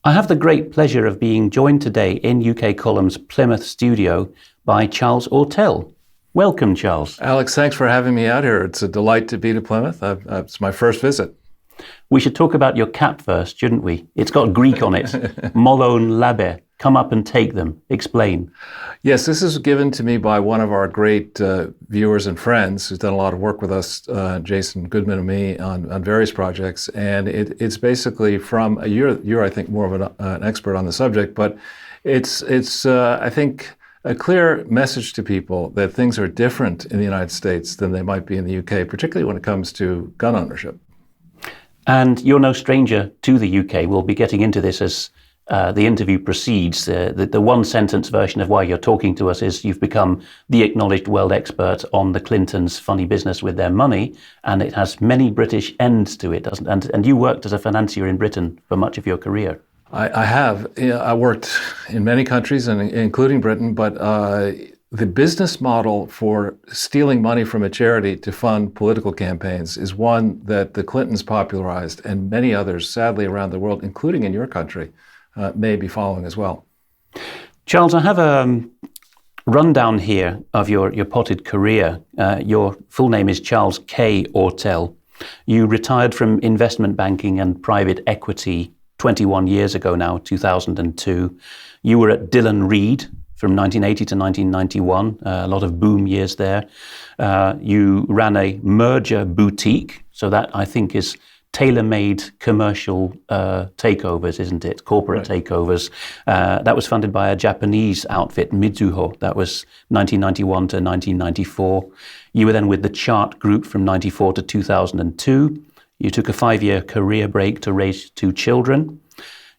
I have the great pleasure of being joined today in UK Column's Plymouth studio by Charles Ortel. Welcome, Charles. Alex, thanks for having me out here. It's a delight to be to Plymouth. It's my first visit. We should talk about your cap first, shouldn't we? It's got Greek on it. Molon labe. Come up and take them. Explain. Yes, this is given to me by one of our great viewers and friends who's done a lot of work with us, Jason Goodman and me, on various projects. And it's basically from you're I think, more of an expert on the subject, but it's I think, a clear message to people that things are different in the United States than they might be in the UK, particularly when it comes to gun ownership. And you're no stranger to the UK. We'll be getting into this as the interview proceeds. The one-sentence version of why you're talking to us is you've become the acknowledged world expert on the Clintons' funny business with their money, and it has many British ends to it, doesn't it? And you worked as a financier in Britain for much of your career. I have. I worked in many countries, including Britain, but the business model for stealing money from a charity to fund political campaigns is one that the Clintons popularized, and many others, sadly, around the world, including in your country, may be following as well. Charles, I have a rundown here of your potted career. Your full name is Charles K. Ortel. You retired from investment banking and private equity 21 years ago now, 2002. You were at Dillon Read from 1980 to 1991, a lot of boom years there. You ran a merger boutique, so that I think is tailor-made commercial takeovers, isn't it? Corporate Right. takeovers. That was funded by a Japanese outfit, Mizuho. That was 1991 to 1994. You were then with the Chart Group from 94 to 2002. You took a 5-year career break to raise 2 children.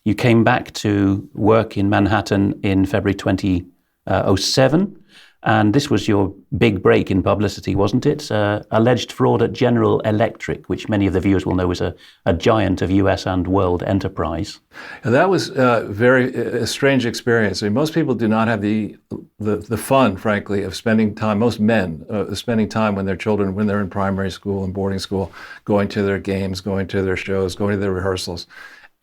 You came back to work in Manhattan in February 2007. And this was your big break in publicity, wasn't it? Alleged fraud at General Electric, which many of the viewers will know is a giant of US and world enterprise. And that was a strange experience. I mean, most people do not have the fun, frankly, of spending time, most men, spending time when they're in primary school and boarding school, going to their games, going to their shows, going to their rehearsals,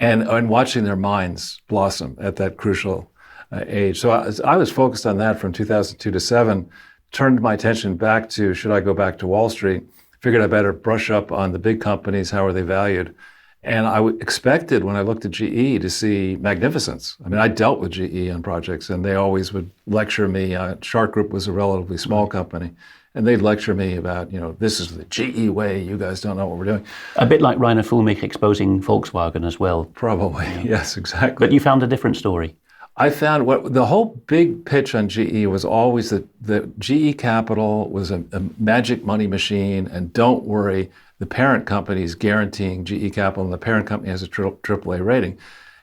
and watching their minds blossom at that crucial age. So I was focused on that from 2002 to 7, turned my attention back to, should I go back to Wall Street? Figured I better brush up on the big companies, how are they valued? And I expected, when I looked at GE, to see magnificence. I mean, I dealt with GE on projects, and they always would lecture me. Chart Group was a relatively small company, and they'd lecture me about, this is the GE way, you guys don't know what we're doing. A bit like Rainer Fulmich exposing Volkswagen as well. Probably, yes, exactly. But you found a different story. I found the whole big pitch on GE was always that the GE Capital was a magic money machine, and don't worry, the parent company is guaranteeing GE Capital, and the parent company has a AAA rating.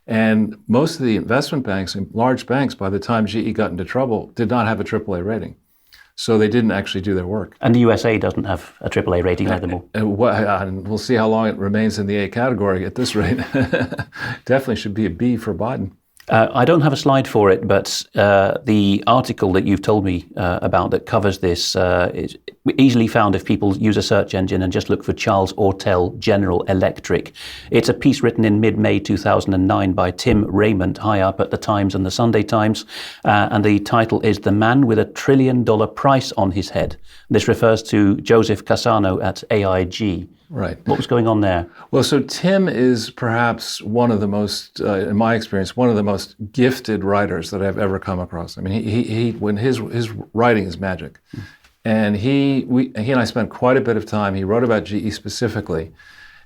And most of the investment banks and large banks, by the time GE got into trouble, did not have a AAA rating. So they didn't actually do their work. And the USA doesn't have a AAA rating either. And we'll see how long it remains in the A category at this rate. Definitely should be a B for Biden. I don't have a slide for it, but the article that you've told me about that covers this is easily found if people use a search engine and just look for Charles Ortel, General Electric. It's a piece written in mid-May 2009 by Tim Raymond, high up at the Times and the Sunday Times, and the title is "The Man with $1 Trillion Price on His Head." This refers to Joseph Cassano at AIG. Right. What was going on there? Well, so Tim is perhaps one of the most, in my experience, one of the most gifted writers that I've ever come across. I mean, he when his writing is magic. And he and I spent quite a bit of time. He wrote about GE specifically.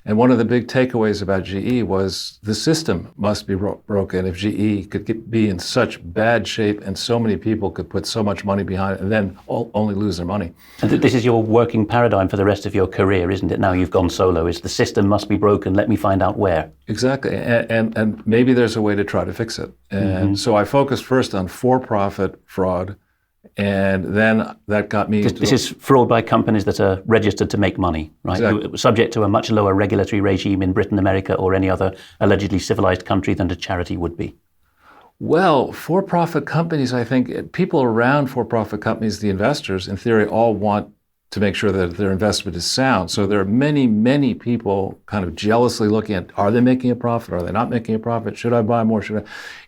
And one of the big takeaways about GE was the system must be broken if GE could be in such bad shape and so many people could put so much money behind it and then only lose their money. And this is your working paradigm for the rest of your career, isn't it? Now you've gone solo. Is the system must be broken. Let me find out where. Exactly. And maybe there's a way to try to fix it. And so I focused first on for-profit fraud. And then that got me... This is fraud by companies that are registered to make money, right? Exactly. Subject to a much lower regulatory regime in Britain, America, or any other allegedly civilized country than a charity would be. Well, for-profit companies, I think people around for-profit companies, the investors, in theory, all want to make sure that their investment is sound. So there are many, many people kind of jealously looking at, are they making a profit? Are they not making a profit? Should I buy more? Should I?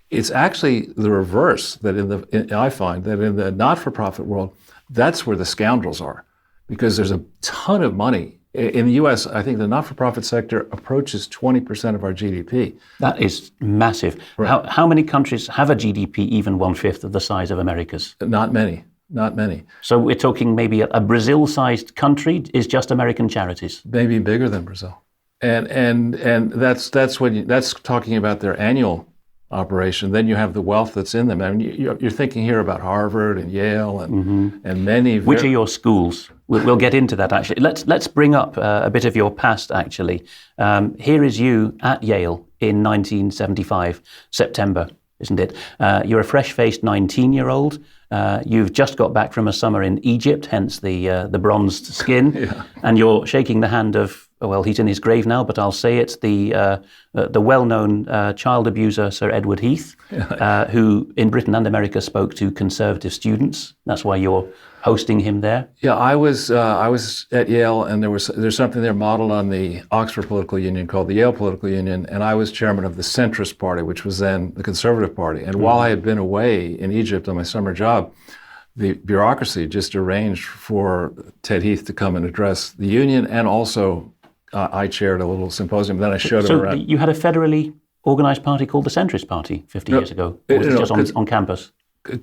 It's actually the reverse that I find that in the not-for-profit world, that's where the scoundrels are, because there's a ton of money. In the U.S., I think the not-for-profit sector approaches 20% of our GDP. That is massive. Right. How many countries have a GDP even 1/5 of the size of America's? Not many. Not many. So we're talking maybe a Brazil-sized country is just American charities. Maybe bigger than Brazil. And that's talking about their annual operation. Then you have the wealth that's in them. I mean, you're thinking here about Harvard and Yale and many. Which are your schools? We'll get into that actually. Let's bring up a bit of your past actually. Here is you at Yale in 1975, September, isn't it? You're a fresh-faced 19-year-old. You've just got back from a summer in Egypt, hence the bronzed skin, Yeah. and you're shaking the hand of, well, he's in his grave now, but I'll say it, the well-known child abuser Sir Edward Heath, who in Britain and America spoke to conservative students. That's why you're hosting him there. Yeah, I was at Yale, and there's something there modeled on the Oxford Political Union called the Yale Political Union, and I was chairman of the centrist party, which was then the Conservative Party. And while I had been away in Egypt on my summer job, the bureaucracy just arranged for Ted Heath to come and address the union, and also I chaired a little symposium. Then I showed him around. So you had a federally organised party called the Centrist Party 50 years ago? Or was it just on campus?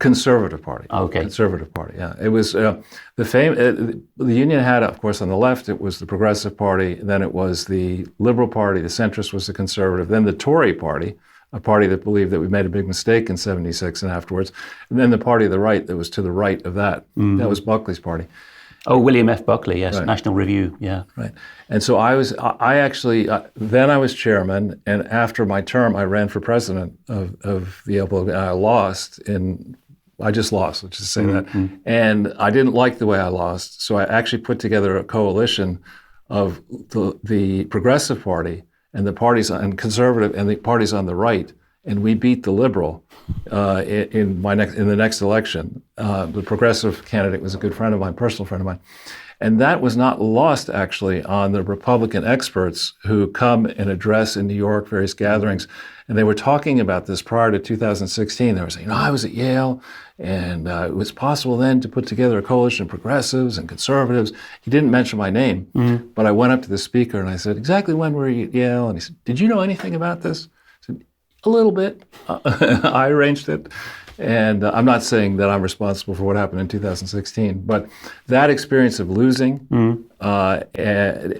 Conservative Party. Oh, okay. Conservative Party, yeah. It was the union had, of course, on the left, it was the Progressive Party, then it was the Liberal Party, the centrist was the Conservative, then the Tory Party, a party that believed that we made a big mistake in '76 and afterwards, and then the party of the right that was to the right of that. That was Buckley's party. Oh, William F. Buckley, yes, Right. National Review, yeah. Right. And so I actually, then I was chairman, and after my term, I ran for president of the Yale Political Union. I just lost, let's just say that. And I didn't like the way I lost, so I actually put together a coalition of the Progressive Party and the parties and conservative and the parties on the right, and we beat the Liberal in the next election. The Progressive candidate was a good friend of mine, personal friend of mine. And that was not lost, actually, on the Republican experts who come and address in New York various gatherings. And they were talking about this prior to 2016. They were saying, I was at Yale, and it was possible then to put together a coalition of progressives and conservatives. He didn't mention my name, but I went up to the speaker and I said, exactly when were you at Yale? And he said, did you know anything about this? I said, a little bit. I arranged it. And I'm not saying that I'm responsible for what happened in 2016, but that experience of losing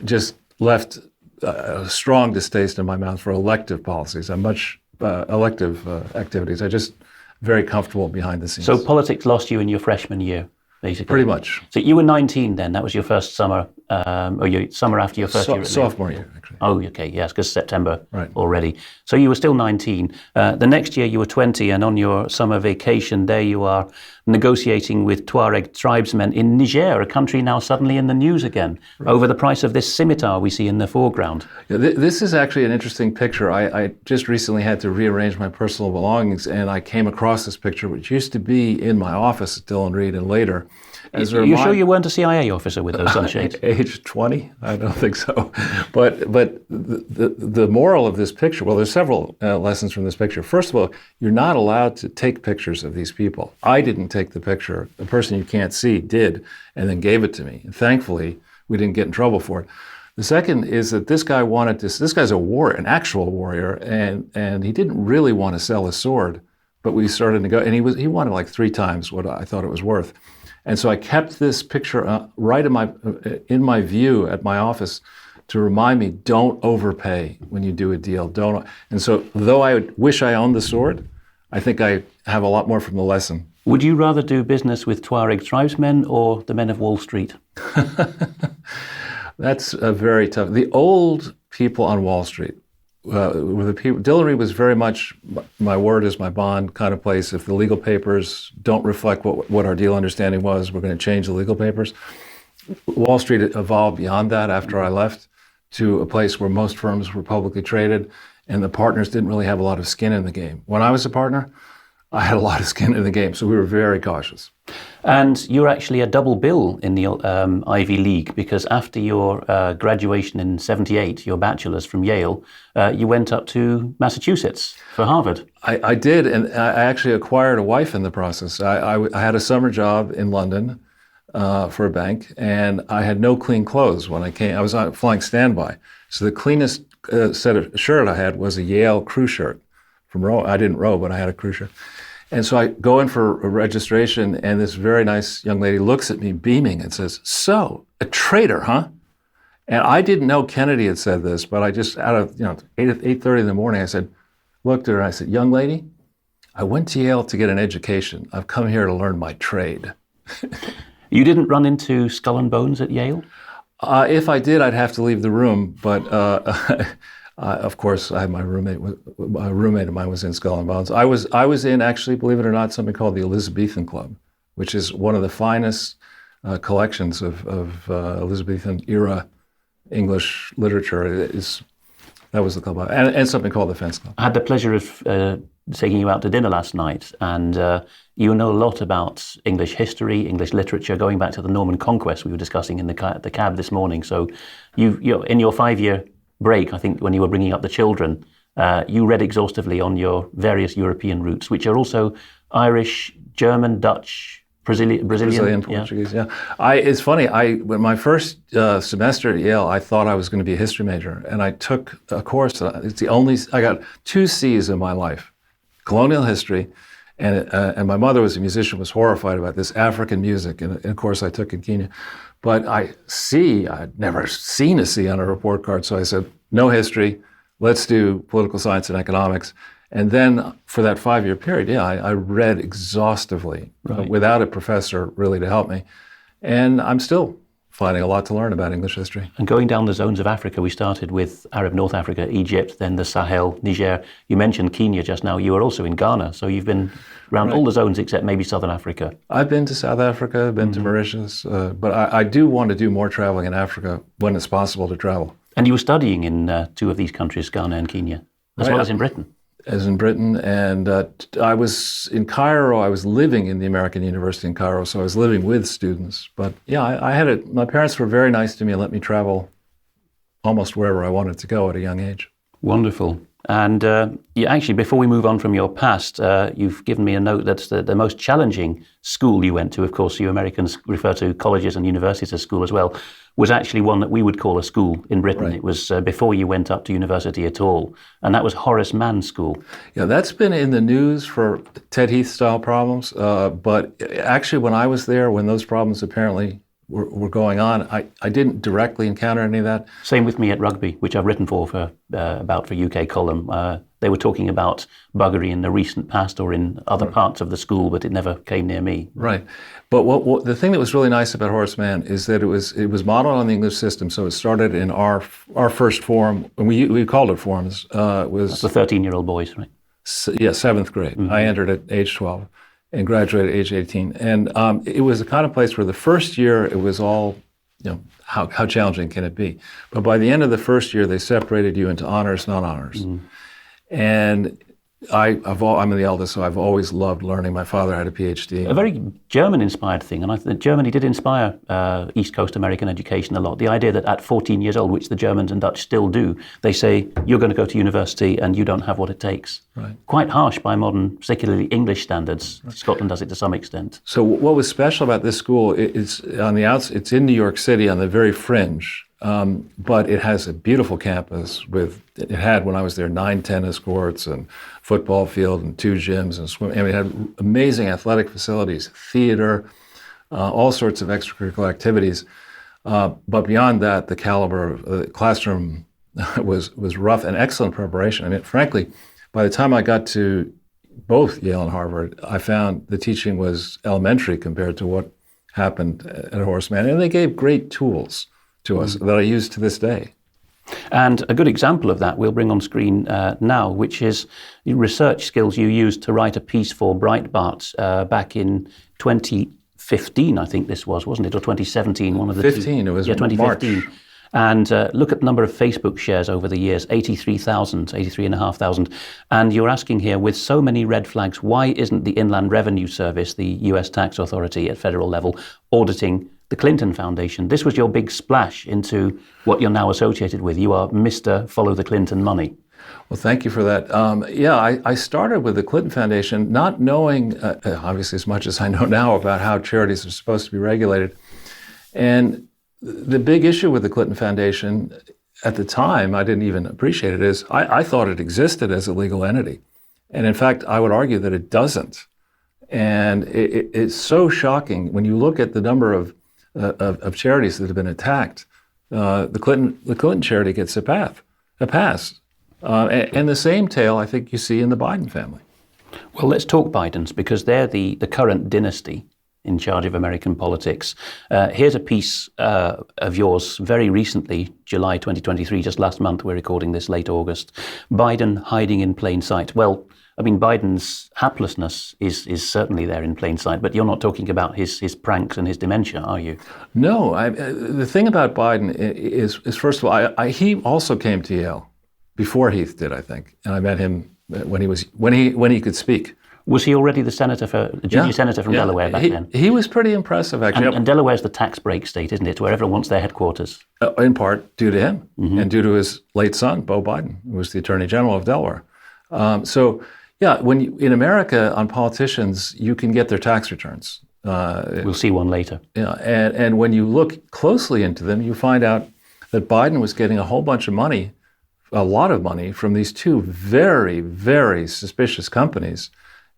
just left a strong distaste in my mouth for elective policies. I'm much elective activities. I just very comfortable behind the scenes. So politics lost you in your freshman year, basically? Pretty much. So you were 19 then, that was your first summer, or your summer after your first year at sophomore year, actually. Oh, okay, yes, because September Right. already. So you were still 19. The next year you were 20, and on your summer vacation, there you are negotiating with Tuareg tribesmen in Niger, a country now suddenly in the news again, over the price of this scimitar we see in the foreground. Yeah, this is actually an interesting picture. I just recently had to rearrange my personal belongings, and I came across this picture, which used to be in my office at Dillon Reed and later. You sure you weren't a CIA officer with those sunshades? Age 20? I don't think so. But the moral of this picture, well, there's several lessons from this picture. First of all, you're not allowed to take pictures of these people. I didn't take the picture. The person you can't see did, and then gave it to me. And thankfully, we didn't get in trouble for it. The second is that this guy wanted to, this guy's a warrior, an actual warrior, and he didn't really want to sell his sword, but we started to go, and he wanted like 3 times what I thought it was worth. And so I kept this picture right in my view at my office to remind me, don't overpay when you do a deal. Don't. And so though I wish I owned the sword, I think I have a lot more from the lesson. Would you rather do business with Tuareg tribesmen or the men of Wall Street? That's a very tough. The old people on Wall Street were the people. Dillon Reed was very much my word is my bond kind of place. If the legal papers don't reflect what our deal understanding was, we're going to change the legal papers. Wall Street evolved beyond that after I left to a place where most firms were publicly traded, and the partners didn't really have a lot of skin in the game. When I was a partner, I had a lot of skin in the game, so we were very cautious. And you're actually a double bill in the Ivy League, because after your graduation in '78, your bachelor's from Yale, you went up to Massachusetts for Harvard. I did, and I actually acquired a wife in the process. I had a summer job in London for a bank, and I had no clean clothes when I came. I was flying standby, so the cleanest set of shirt I had was a Yale crew shirt from row. I didn't row, but I had a crew shirt. And so I go in for a registration, and this very nice young lady looks at me beaming and says, "So, a traitor, huh?" And I didn't know Kennedy had said this, but I just, out of 8:30 in the morning, I said, looked at her and I said, "Young lady, I went to Yale to get an education. I've come here to learn my trade." You didn't run into Skull and Bones at Yale? If I did, I'd have to leave the room, but of course, I had my roommate. A roommate of mine was in Skull and Bones. I was in, actually, believe it or not, something called the Elizabethan Club, which is one of the finest collections of Elizabethan era English literature. That was the club, and something called the Fence Club. I had the pleasure of taking you out to dinner last night, and you know a lot about English history, English literature, going back to the Norman Conquest we were discussing in the cab this morning. So you in your 5-year break, I think, when you were bringing up the children, you read exhaustively on your various European roots, which are also Irish, German, Dutch, Brazilian, Portuguese. Yeah. It's funny. When my first semester at Yale, I thought I was going to be a history major, and I took a course. I got 2 C's in my life: colonial history, and my mother was a musician, was horrified about this African music, and of course I took in Kenya. But I'd never seen a C on a report card, so I said, no history, let's do political science and economics. And then for that 5-year period, I read exhaustively, without a professor really to help me. And I'm still finding a lot to learn about English history. And going down the zones of Africa, we started with Arab North Africa, Egypt, then the Sahel, Niger. You mentioned Kenya just now. You were also in Ghana, so you've been around all the zones except maybe Southern Africa. I've been to South Africa, been to Mauritius, but I do want to do more traveling in Africa when it's possible to travel. And you were studying in 2 of these countries, Ghana and Kenya, as well as in Britain. As in Britain, and I was in Cairo. I was living in the American University in Cairo, so I was living with students. But yeah, I had it. My parents were very nice to me and let me travel almost wherever I wanted to go at a young age. Wonderful. And actually, before we move on from your past, you've given me a note that's the most challenging school you went to. Of course, you Americans refer to colleges and universities as school as well. Was actually one that we would call a school in Britain. Right. It was before you went up to university at all, and that was Horace Mann School. Yeah, that's been in the news for Ted Heath-style problems, but actually when I was there, when those problems apparently were going on, I didn't directly encounter any of that. Same with me at rugby, which I've written for UK column. They were talking about buggery in the recent past or in other parts of the school, but it never came near me. Right. But what the thing that was really nice about Horace Mann is that it was modeled on the English system. So it started in our first form, and we called it forms. Was That's the 13-year-old boys, right? Yeah, 7th grade. Mm-hmm. I entered at age 12 and graduated at age 18. And it was the kind of place where the first year it was all, how challenging can it be? But by the end of the first year, they separated you into honors, non-honors. Mm-hmm. And I'm the eldest, so I've always loved learning. My father had a PhD. A very German-inspired thing, and I think Germany did inspire East Coast American education a lot. The idea that at 14 years old, which the Germans and Dutch still do, they say, you're going to go to university and you don't have what it takes. Right. Quite harsh by modern, particularly English standards. Right. Scotland does it to some extent. So what was special about this school, it's in New York City on the very fringe. But it has a beautiful campus it had, when I was there, 9 tennis courts and football field and 2 gyms and swim. I mean, it had amazing athletic facilities, theater, all sorts of extracurricular activities. But beyond that, the caliber of the classroom was rough and excellent preparation. I mean, frankly, by the time I got to both Yale and Harvard, I found the teaching was elementary compared to what happened at Horace Mann. And they gave great tools to us that I use to this day. And a good example of that we'll bring on screen now, which is research skills you used to write a piece for Breitbart back in 2015, I think this was, wasn't it, or 2017? One of the 15, two. It was 2015. And look at the number of Facebook shares over the years, 83,000, 83,500. And you're asking here, with so many red flags, why isn't the Inland Revenue Service, the US tax authority at federal level, auditing the Clinton Foundation? This was your big splash into what you're now associated with. You are Mr. Follow the Clinton Money. Well, thank you for that. I started with the Clinton Foundation not knowing, obviously, as much as I know now about how charities are supposed to be regulated. And the big issue with the Clinton Foundation at the time, I didn't even appreciate it, is I thought it existed as a legal entity. And in fact, I would argue that it doesn't. And it's so shocking when you look at the number of charities that have been attacked. The Clinton charity gets a pass. And the same tale I think you see in the Biden family. Well, let's talk Bidens, because they're the current dynasty in charge of American politics. Here's a piece of yours very recently, July 2023, just last month. We're recording this late August. Biden hiding in plain sight. Well, I mean, Biden's haplessness is certainly there in plain sight, but you're not talking about his pranks and his dementia, are you? No. The thing about Biden is first of all, he also came to Yale before Heath did, I think, and I met him when he could speak. Was he already the junior senator from Delaware back then? He was pretty impressive, actually. And Delaware's the tax break state, isn't it, where everyone wants their headquarters? In part due to him and due to his late son, Beau Biden, who was the Attorney General of Delaware. In America, on politicians, you can get their tax returns. We'll see one later. Yeah, and when you look closely into them, you find out that Biden was getting a whole bunch of money, a lot of money, from these two very, very suspicious companies.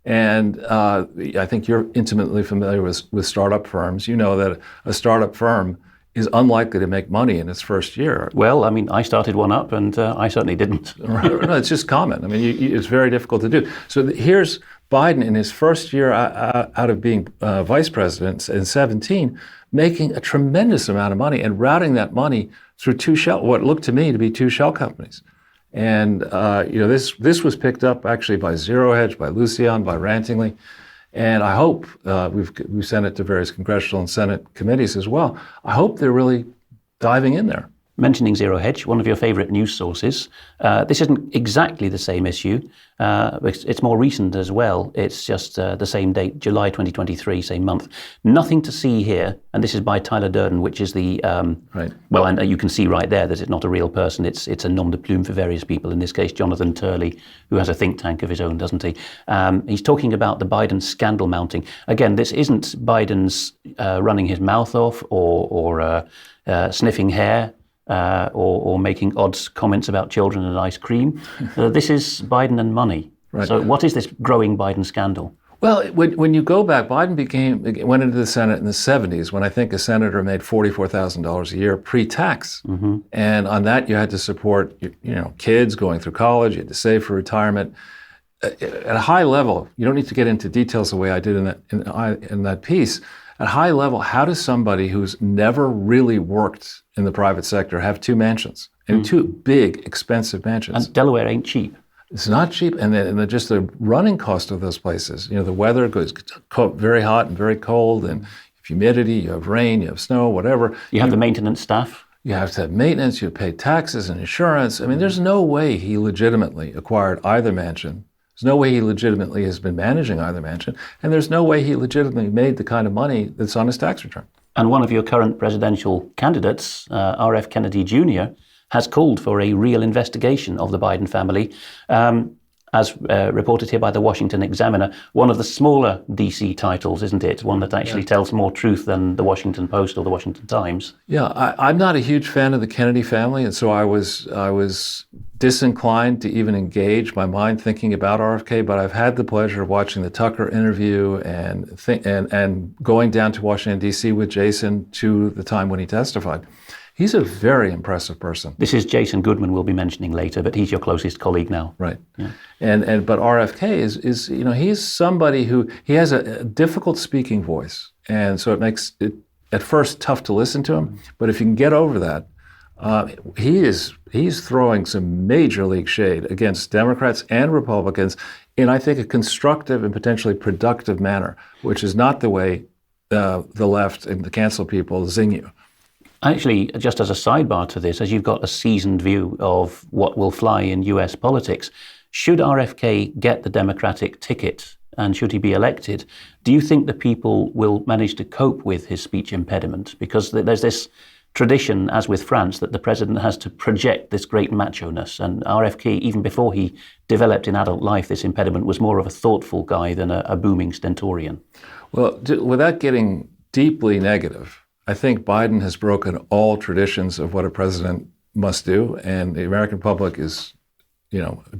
And I think you're intimately familiar with startup firms. You know that a startup firm is unlikely to make money in its first year. Well, I mean, I started one up, and I certainly didn't. No, it's just common. I mean, it's very difficult to do. So here's Biden in his first year out of being vice president in 2017, making a tremendous amount of money and routing that money through what looked to me to be two shell companies. And this was picked up actually by Zero Hedge, by Lucian, by Rantingly. And I hope, we've sent it to various congressional and Senate committees as well, I hope they're really diving in there. Mentioning Zero Hedge, one of your favorite news sources, this isn't exactly the same issue. It's more recent as well. It's just the same date, July 2023, same month. Nothing to see here, and this is by Tyler Durden, which is the, right. Well, and you can see right there that it's not a real person. It's a nom de plume for various people, in this case, Jonathan Turley, who has a think tank of his own, doesn't he? He's talking about the Biden scandal mounting. Again, this isn't Biden's running his mouth off or sniffing hair. Or making odd comments about children and ice cream. This is Biden and money. Right. So what is this growing Biden scandal? Well, when you go back, Biden went into the Senate in the 70s when I think a senator made $44,000 a year pre-tax. Mm-hmm. And on that, you had to support kids going through college, you had to save for retirement. At a high level, you don't need to get into details the way I did in that piece. At a high level, how does somebody who's never really worked in the private sector have two mansions, and two big, expensive mansions? And Delaware ain't cheap. It's not cheap, and just the running cost of those places. The weather goes very hot and very cold, and humidity, you have rain, you have snow, whatever. You have the maintenance staff. You have to have maintenance, you pay taxes and insurance. I mean, there's no way he legitimately acquired either mansion. There's no way he legitimately has been managing either mansion, and there's no way he legitimately made the kind of money that's on his tax return. And one of your current presidential candidates, R.F. Kennedy Jr., has called for a real investigation of the Biden family. As reported here by the Washington Examiner, one of the smaller DC titles, isn't it? One that actually tells more truth than the Washington Post or the Washington Times. Yeah, I'm not a huge fan of the Kennedy family, and so I was disinclined to even engage my mind thinking about RFK. But I've had the pleasure of watching the Tucker interview and going down to Washington D.C. with Jason to the time when he testified. He's a very impressive person. This is Jason Goodman we'll be mentioning later, but he's your closest colleague now. Right. Yeah. But RFK is he's somebody who he has a difficult speaking voice, and so it makes it at first tough to listen to him. But if you can get over that, he's throwing some major league shade against Democrats and Republicans in, I think, a constructive and potentially productive manner, which is not the way the left and the cancel people zing you. Actually, just as a sidebar to this, as you've got a seasoned view of what will fly in US politics, should RFK get the Democratic ticket and should he be elected, do you think the people will manage to cope with his speech impediment? Because there's this tradition, as with France, that the president has to project this great macho-ness. And RFK, even before he developed in adult life this impediment, was more of a thoughtful guy than a booming stentorian. Well, without getting deeply negative, I think Biden has broken all traditions of what a president must do, and the American public is,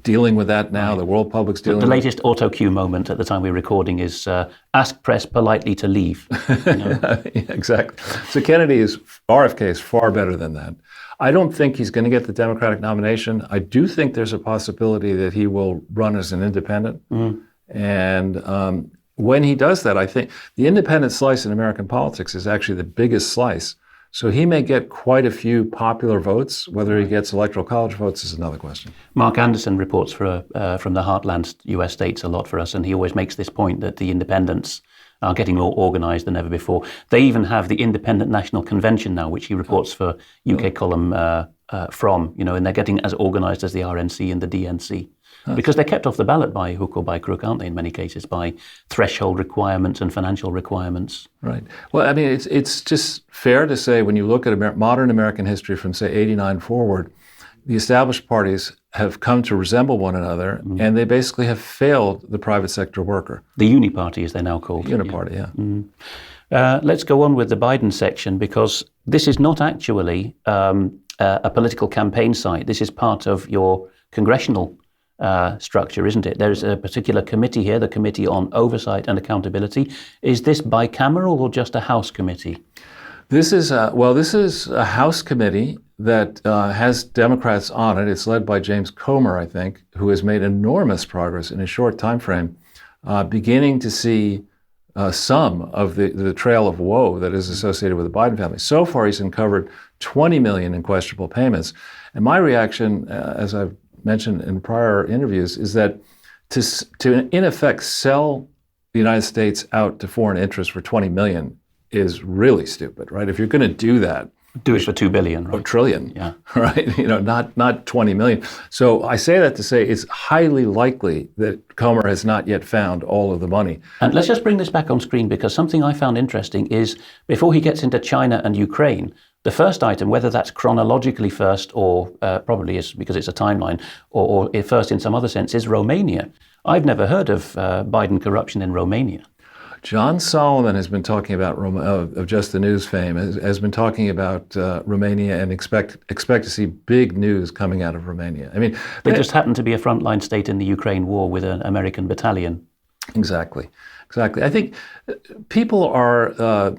dealing with that now. The world public's dealing with it. The latest auto cue moment at the time we're recording is ask press politely to leave. Yeah, exactly. So RFK is far better than that. I don't think he's going to get the Democratic nomination. I do think there's a possibility that he will run as an independent. And when he does that, I think the independent slice in American politics is actually the biggest slice. So he may get quite a few popular votes. Whether he gets electoral college votes is another question. Mark Anderson reports from the heartland US states a lot for us, and he always makes this point that the independents are getting more organised than ever before. They even have the Independent National Convention now, which he reports for UK column from, and they're getting as organised as the RNC and the DNC. Because they're kept off the ballot by hook or by crook, aren't they, in many cases, by threshold requirements and financial requirements. Right. Well, I mean, it's just fair to say when you look at modern American history from, say, 89 forward, the established parties have come to resemble one another, and they basically have failed the private sector worker. The Uniparty, as they're now called. Uniparty, yeah. Let's go on with the Biden section, because this is not actually a political campaign site. This is part of your congressional structure, isn't it? There's a particular committee here, the Committee on Oversight and Accountability. Is this bicameral or just a House committee? This is a House committee that has Democrats on it. It's led by James Comer, I think, who has made enormous progress in a short time frame, beginning to see some of the trail of woe that is associated with the Biden family. So far, he's uncovered $20 million in questionable payments. And my reaction, as I've mentioned in prior interviews, is that to in effect sell the United States out to foreign interests for $20 million is really stupid, right? If you're going to do that, do it for $2 billion, right? A trillion, yeah, right? Not 20 million. So I say that to say it's highly likely that Comer has not yet found all of the money. And let's just bring this back on screen, because something I found interesting is before he gets into China and Ukraine, the first item, whether that's chronologically first or probably is because it's a timeline, or first in some other sense, is Romania. I've never heard of Biden corruption in Romania. John Solomon has been talking about of Just the News fame, has been talking about Romania, and expect to see big news coming out of Romania. I mean, they just happen to be a frontline state in the Ukraine war with an American battalion. Exactly. I think people are.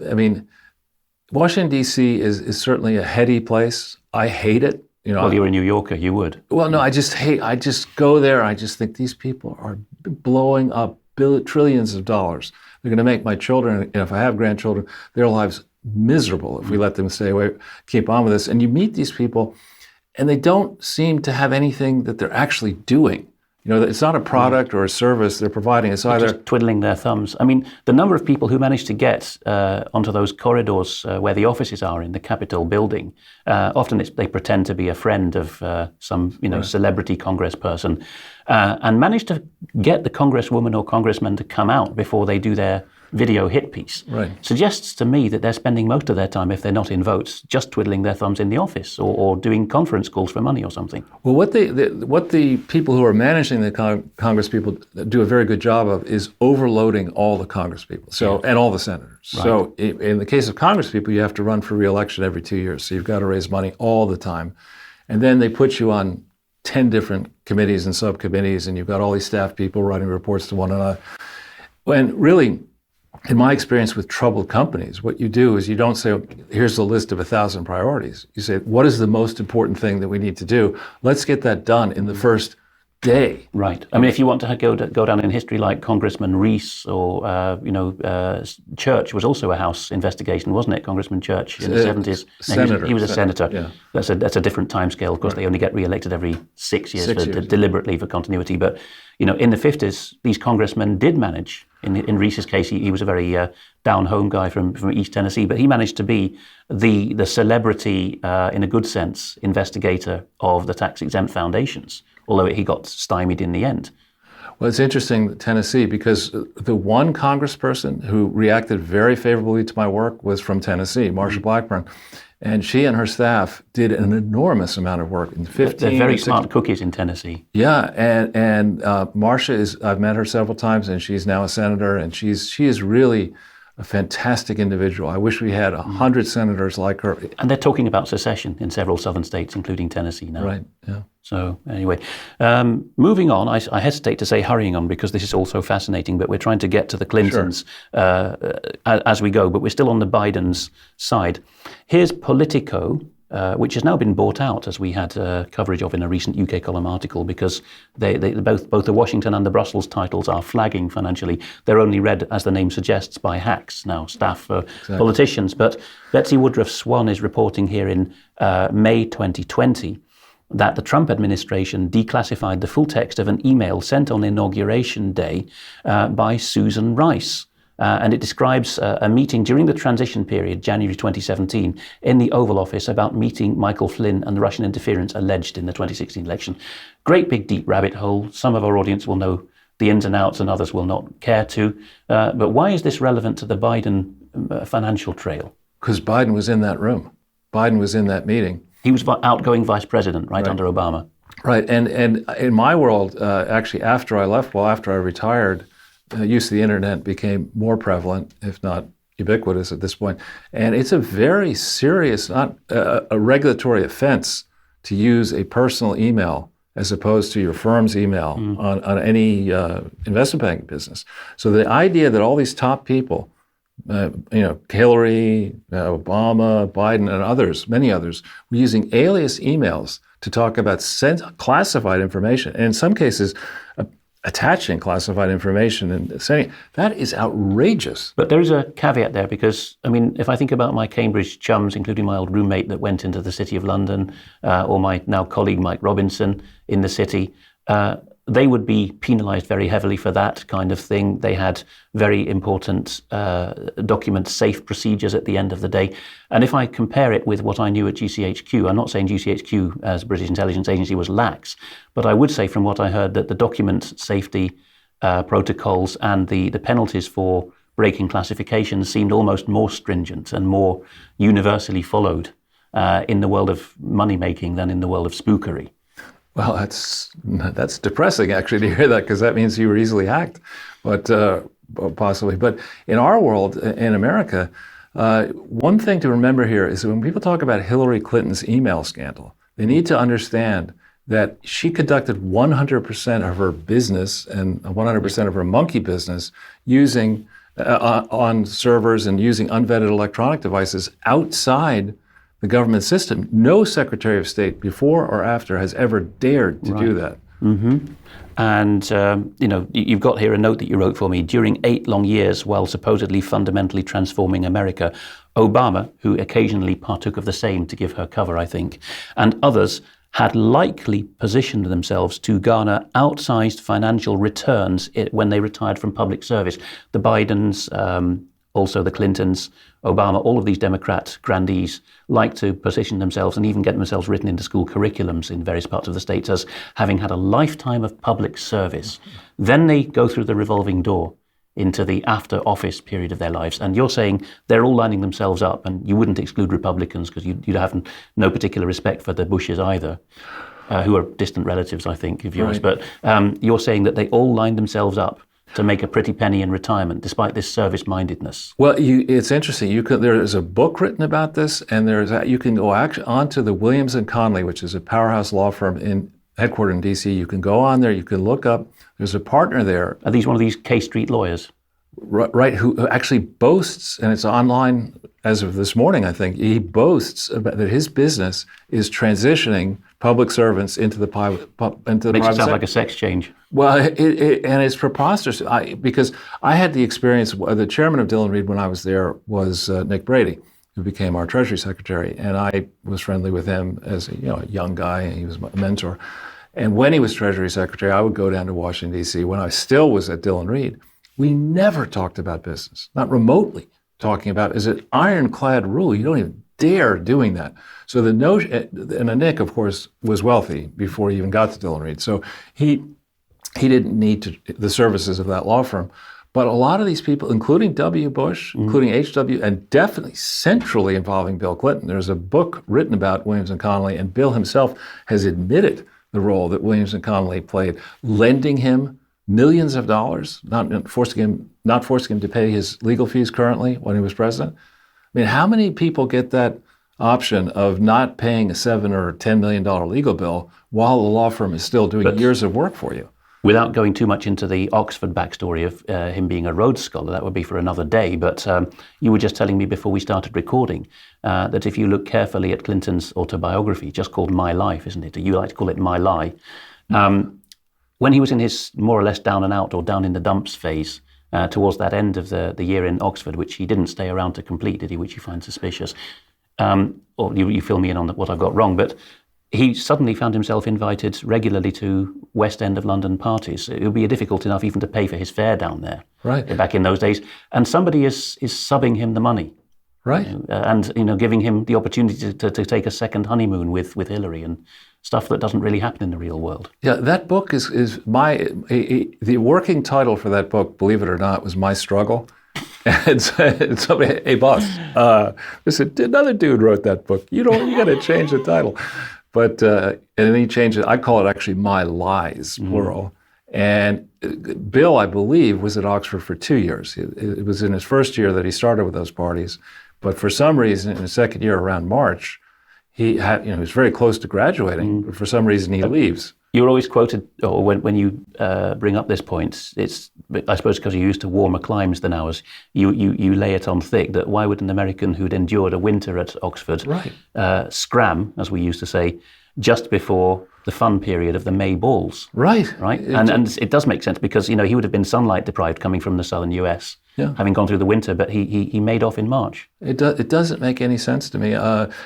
Washington D.C. is certainly a heady place. I hate it. Well, you're a New Yorker, you would. Well, no, I just go there. I just think these people are blowing up trillions of dollars. They're going to make my children, and if I have grandchildren, their lives miserable if we let them stay away, keep on with this. And you meet these people, and they don't seem to have anything that they're actually doing. It's not a product or a service they're providing. It's either just twiddling their thumbs. I mean, the number of people who manage to get onto those corridors where the offices are in the Capitol building, often they pretend to be a friend of some, celebrity congressperson, and manage to get the congresswoman or congressman to come out before they do their video hit piece. Right. Suggests to me that they're spending most of their time, if they're not in votes, just twiddling their thumbs in the office or doing conference calls for money or something. Well, what the people who are managing the Congress people do a very good job of is overloading all the Congress people, and all the senators. Right. So in the case of Congress people, you have to run for re-election every 2 years. So you've got to raise money all the time. And then they put you on 10 different committees and subcommittees, and you've got all these staff people writing reports to one another. When really, in my experience with troubled companies, what you do is you don't say, here's a list of 1,000 priorities. You say, what is the most important thing that we need to do? Let's get that done in the first day. Right. I mean, if you want to go down in history like Congressman Reese or, Church was also a House investigation, wasn't it? Congressman Church in the 70s. Senator. He was a senator. Yeah. That's a different timescale. Of course, They only get re-elected every 6 years. Deliberately for continuity. But, in the 50s, these congressmen did manage In Reese's case, he was a very down-home guy from East Tennessee, but he managed to be the celebrity, in a good sense, investigator of the tax-exempt foundations, although he got stymied in the end. Well, it's interesting, Tennessee, because the one congressperson who reacted very favorably to my work was from Tennessee, Marsha Blackburn. And she and her staff did an enormous amount of work in 15. They're very smart cookies in Tennessee. Yeah, and Marsha I've met her several times, and she's now a senator, and she is really a fantastic individual. I wish we had 100 senators like her. And they're talking about secession in several southern states, including Tennessee now. Right, yeah. So anyway, moving on, I hesitate to say hurrying on because this is also fascinating, but we're trying to get to the Clintons as we go, but we're still on the Biden's side. Here's Politico, which has now been bought out, as we had coverage of in a recent UK column article, because they both the Washington and the Brussels titles are flagging financially. They're only read, as the name suggests, by hacks, now staff for politicians. But Betsy Woodruff Swan is reporting here in May 2020 that the Trump administration declassified the full text of an email sent on Inauguration Day by Susan Rice. And it describes a meeting during the transition period, January 2017, in the Oval Office about meeting Michael Flynn and the Russian interference alleged in the 2016 election. Great big deep rabbit hole. Some of our audience will know the ins and outs and others will not care to. But why is this relevant to the Biden financial trail? Because Biden was in that room. Biden was in that meeting. He was outgoing vice president, right, under Obama. Right, and in my world, actually after I left, after I retired, use of the internet became more prevalent, if not ubiquitous at this point. And it's a very serious, not a regulatory offense to use a personal email as opposed to your firm's email on any investment banking business. So the idea that all these top people, Hillary, Obama, Biden, and others, many others, were using alias emails to talk about classified information, and in some cases, attaching classified information and saying that is outrageous. But there is a caveat there because, I mean, if I think about my Cambridge chums, including my old roommate that went into the City of London, or my now colleague Mike Robinson in the City, they would be penalised very heavily for that kind of thing. They had very important document safe procedures at the end of the day. And if I compare it with what I knew at GCHQ, I'm not saying GCHQ as British intelligence agency was lax, but I would say from what I heard that the document safety protocols and the penalties for breaking classifications seemed almost more stringent and more universally followed in the world of money making than in the world of spookery. Well, that's depressing actually to hear that, because that means you were easily hacked, but possibly. But in our world, in America, one thing to remember here is that when people talk about Hillary Clinton's email scandal, they need to understand that she conducted 100% of her business and 100% of her monkey business using on servers and using unvetted electronic devices outside the government system. No Secretary of State before or after has ever dared to do that. Mm-hmm. And, you've got here a note that you wrote for me. During 8 long years, while supposedly fundamentally transforming America, Obama, who occasionally partook of the same to give her cover, I think, and others had likely positioned themselves to garner outsized financial returns when they retired from public service. The Bidens, also the Clintons, Obama, all of these Democrat grandees like to position themselves and even get themselves written into school curriculums in various parts of the states as having had a lifetime of public service. Then they go through the revolving door into the after office period of their lives. And you're saying they're all lining themselves up, and you wouldn't exclude Republicans because you'd have no particular respect for the Bushes either, who are distant relatives, I think, of yours. Right. But you're saying that they all lined themselves up to make a pretty penny in retirement, despite this service-mindedness. Well, it's interesting. There is a book written about this, and you can go onto the Williams and Connolly, which is a powerhouse law firm headquartered in D.C. You can go on there. You can look up. There's a partner there. Are these one of these K Street lawyers? Right, who actually boasts, and it's online as of this morning, I think, he boasts about that his business is transitioning public servants into the private sector. Makes it sound like a sex change. Well, and it's preposterous, because I had the experience, the chairman of Dillon Read when I was there was Nick Brady, who became our Treasury Secretary, and I was friendly with him as a young guy, and he was my mentor. And when he was Treasury Secretary, I would go down to Washington, D.C. when I still was at Dillon Read. We never talked about business, not remotely talking about it. As an ironclad rule. You don't even dare doing that. So the notion, and Nick, of course, was wealthy before he even got to Dillon Read. So he didn't need the services of that law firm. But a lot of these people, including W. Bush, including H.W., and definitely centrally involving Bill Clinton, there's a book written about Williams and Connolly, and Bill himself has admitted the role that Williams and Connolly played, lending him millions of dollars, not forcing him to pay his legal fees currently when he was president. I mean, how many people get that option of not paying a $7 or $10 million legal bill while the law firm is still doing years of work for you? Without going too much into the Oxford backstory of him being a Rhodes Scholar, that would be for another day, but you were just telling me before we started recording that if you look carefully at Clinton's autobiography, just called My Life, isn't it? You like to call it My Lie. When he was in his more or less down and out or down in the dumps phase, towards that end of the year in Oxford, which he didn't stay around to complete, did he, which you find suspicious, or you fill me in on what I've got wrong, but he suddenly found himself invited regularly to West End of London parties. It would be difficult enough even to pay for his fare down there, right, back in those days. And somebody is subbing him the money, right, and giving him the opportunity to take a second honeymoon with Hillary and stuff that doesn't really happen in the real world. Yeah, that book is the working title for that book, believe it or not, was My Struggle. And somebody, hey boss, listen, another dude wrote that book. You got to change the title. But and then he changed it. I call it actually My Lies, plural. And Bill, I believe, was at Oxford for 2 years. It was in his first year that he started with those parties. But for some reason, in his second year around March, he was very close to graduating. But for some reason, he leaves. You're always quoted, or when you bring up this point, it's, I suppose because you're used to warmer climes than ours, you lay it on thick that why would an American who'd endured a winter at Oxford scram, as we used to say, just before the fun period of the May balls? Right. And it does make sense because, he would have been sunlight deprived coming from the southern US, having gone through the winter, but he made off in March. It doesn't make any sense to me,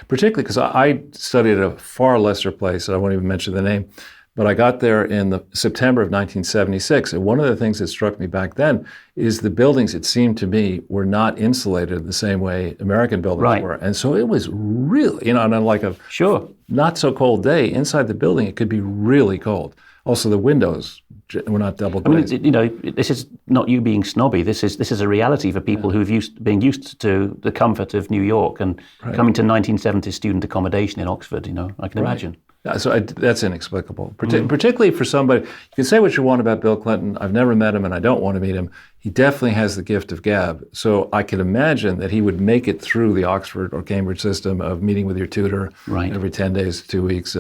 particularly because I studied at a far lesser place, I won't even mention the name. But I got there in the September of 1976, and one of the things that struck me back then is the buildings, it seemed to me, were not insulated the same way American buildings were. And so it was really, on like a not so cold day, inside the building, it could be really cold. Also, the windows were not double glazed. This is not you being snobby. This is a reality for people who've been used to the comfort of New York and coming to 1970s student accommodation in Oxford. I can imagine. So that's inexplicable, particularly for somebody. You can say what you want about Bill Clinton. I've never met him and I don't want to meet him. He definitely has the gift of gab. So I can imagine that he would make it through the Oxford or Cambridge system of meeting with your tutor every 10 days to 2 weeks.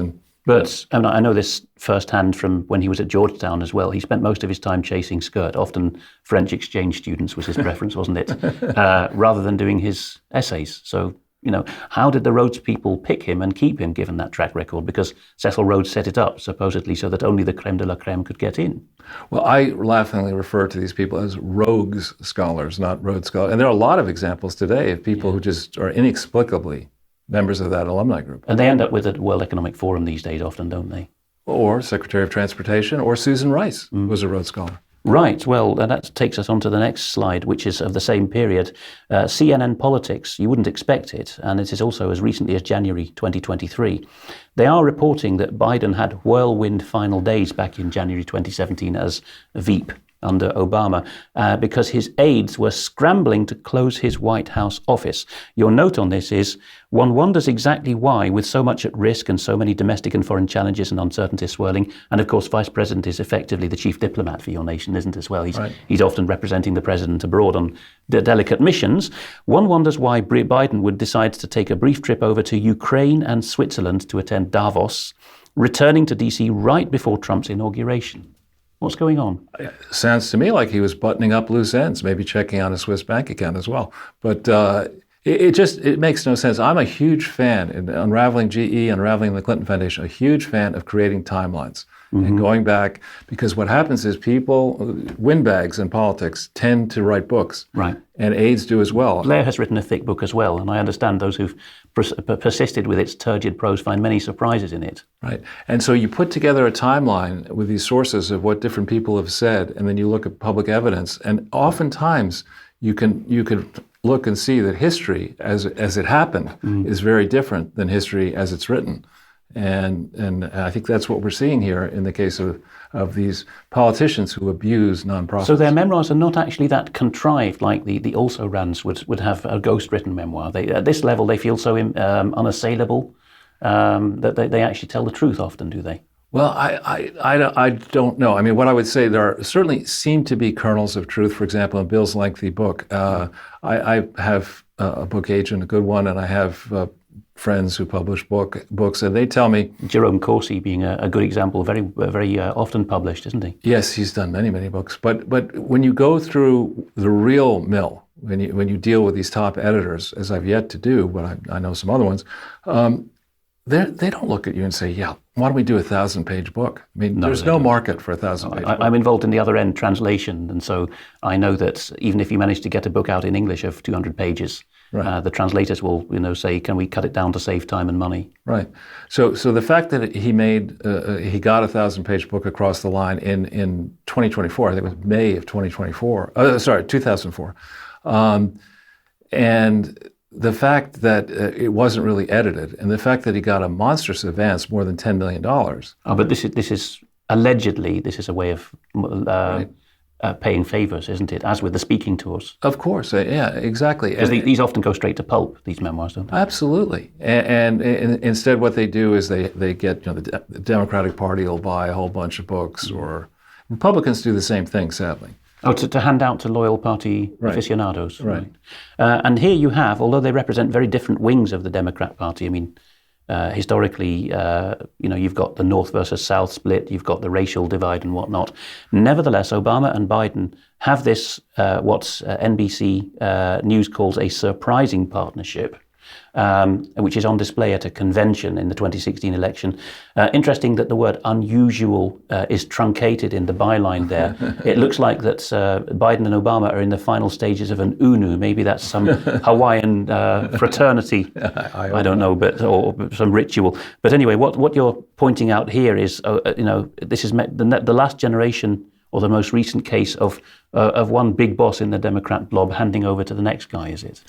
But I know this firsthand from when he was at Georgetown as well. He spent most of his time chasing skirt. Often French exchange students was his preference, wasn't it? Rather than doing his essays. So, how did the Rhodes people pick him and keep him given that track record? Because Cecil Rhodes set it up, supposedly, so that only the creme de la creme could get in. Well, I laughingly refer to these people as rogues scholars, not Rhodes scholars. And there are a lot of examples today of people who just are inexplicably members of that alumni group. And they end up with the World Economic Forum these days often, don't they? Or Secretary of Transportation, or Susan Rice was a Rhodes Scholar. Right. Well, that takes us on to the next slide, which is of the same period. CNN Politics, you wouldn't expect it, and it is also as recently as January 2023. They are reporting that Biden had whirlwind final days back in January 2017 as Veep under Obama, because his aides were scrambling to close his White House office. Your note on this is, one wonders exactly why, with so much at risk and so many domestic and foreign challenges and uncertainties swirling, and of course Vice President is effectively the chief diplomat for your nation, isn't as well? He's often representing the President abroad on the delicate missions. One wonders why Biden would decide to take a brief trip over to Ukraine and Switzerland to attend Davos, returning to DC right before Trump's inauguration. What's going on? Sounds to me like he was buttoning up loose ends, maybe checking on a Swiss bank account as well. But it makes no sense. I'm a huge fan, in unraveling GE, unraveling the Clinton Foundation, a huge fan of creating timelines. and going back, because what happens is people, windbags in politics, tend to write books. Right. And aides do as well. Blair has written a thick book as well, and I understand those who've persisted with its turgid prose find many surprises in it. Right. And so you put together a timeline with these sources of what different people have said, and then you look at public evidence, and oftentimes you can look and see that history as it happened is very different than history as it's written. And I think that's what we're seeing here in the case of these politicians who abuse nonprofits. So their memoirs are not actually that contrived like the also-rans would have a ghost-written memoir. At this level, they feel so unassailable that they actually tell the truth often, do they? Well, I don't know. I mean, what I would say, there certainly seem to be kernels of truth. For example, in Bill's lengthy book, I have a book agent, a good one, and I have friends who publish books, and they tell me... Jerome Corsi being a good example, very often published, isn't he? Yes, he's done many books. But when you go through the real mill, when you deal with these top editors, as I've yet to do, but I know some other ones, they don't look at you and say, yeah, why don't we do a 1,000-page book? I mean, there's no market for a 1,000-page book. I'm involved in the other end, translation, and so I know that even if you manage to get a book out in English of 200 pages, the translators will, say, can we cut it down to save time and money? Right. So the fact that he got a 1,000-page book across the line in 2024, I think it was May of 2004, and the fact that it wasn't really edited, and the fact that he got a monstrous advance, more than $10 million. Oh, but this is allegedly, this is a way of paying favors, isn't it? As with the speaking tours. Of course, yeah, exactly. Because these often go straight to pulp, these memoirs, don't they? Absolutely. And instead what they do is they get, the Democratic Party will buy a whole bunch of books, or Republicans do the same thing, sadly. Oh, to hand out to loyal party aficionados. Right. And here you have, although they represent very different wings of the Democrat Party, I mean, historically, you've got the North versus South split, you've got the racial divide and whatnot. Nevertheless, Obama and Biden have this, what NBC News calls a surprising partnership, which is on display at a convention in the 2016 election. Interesting that the word unusual is truncated in the byline there. It looks like that Biden and Obama are in the final stages of an UNU. Maybe that's some Hawaiian fraternity. I don't know, or some ritual. But anyway, what you're pointing out here is, this is the last generation, or the most recent case of one big boss in the Democrat blob handing over to the next guy, is it?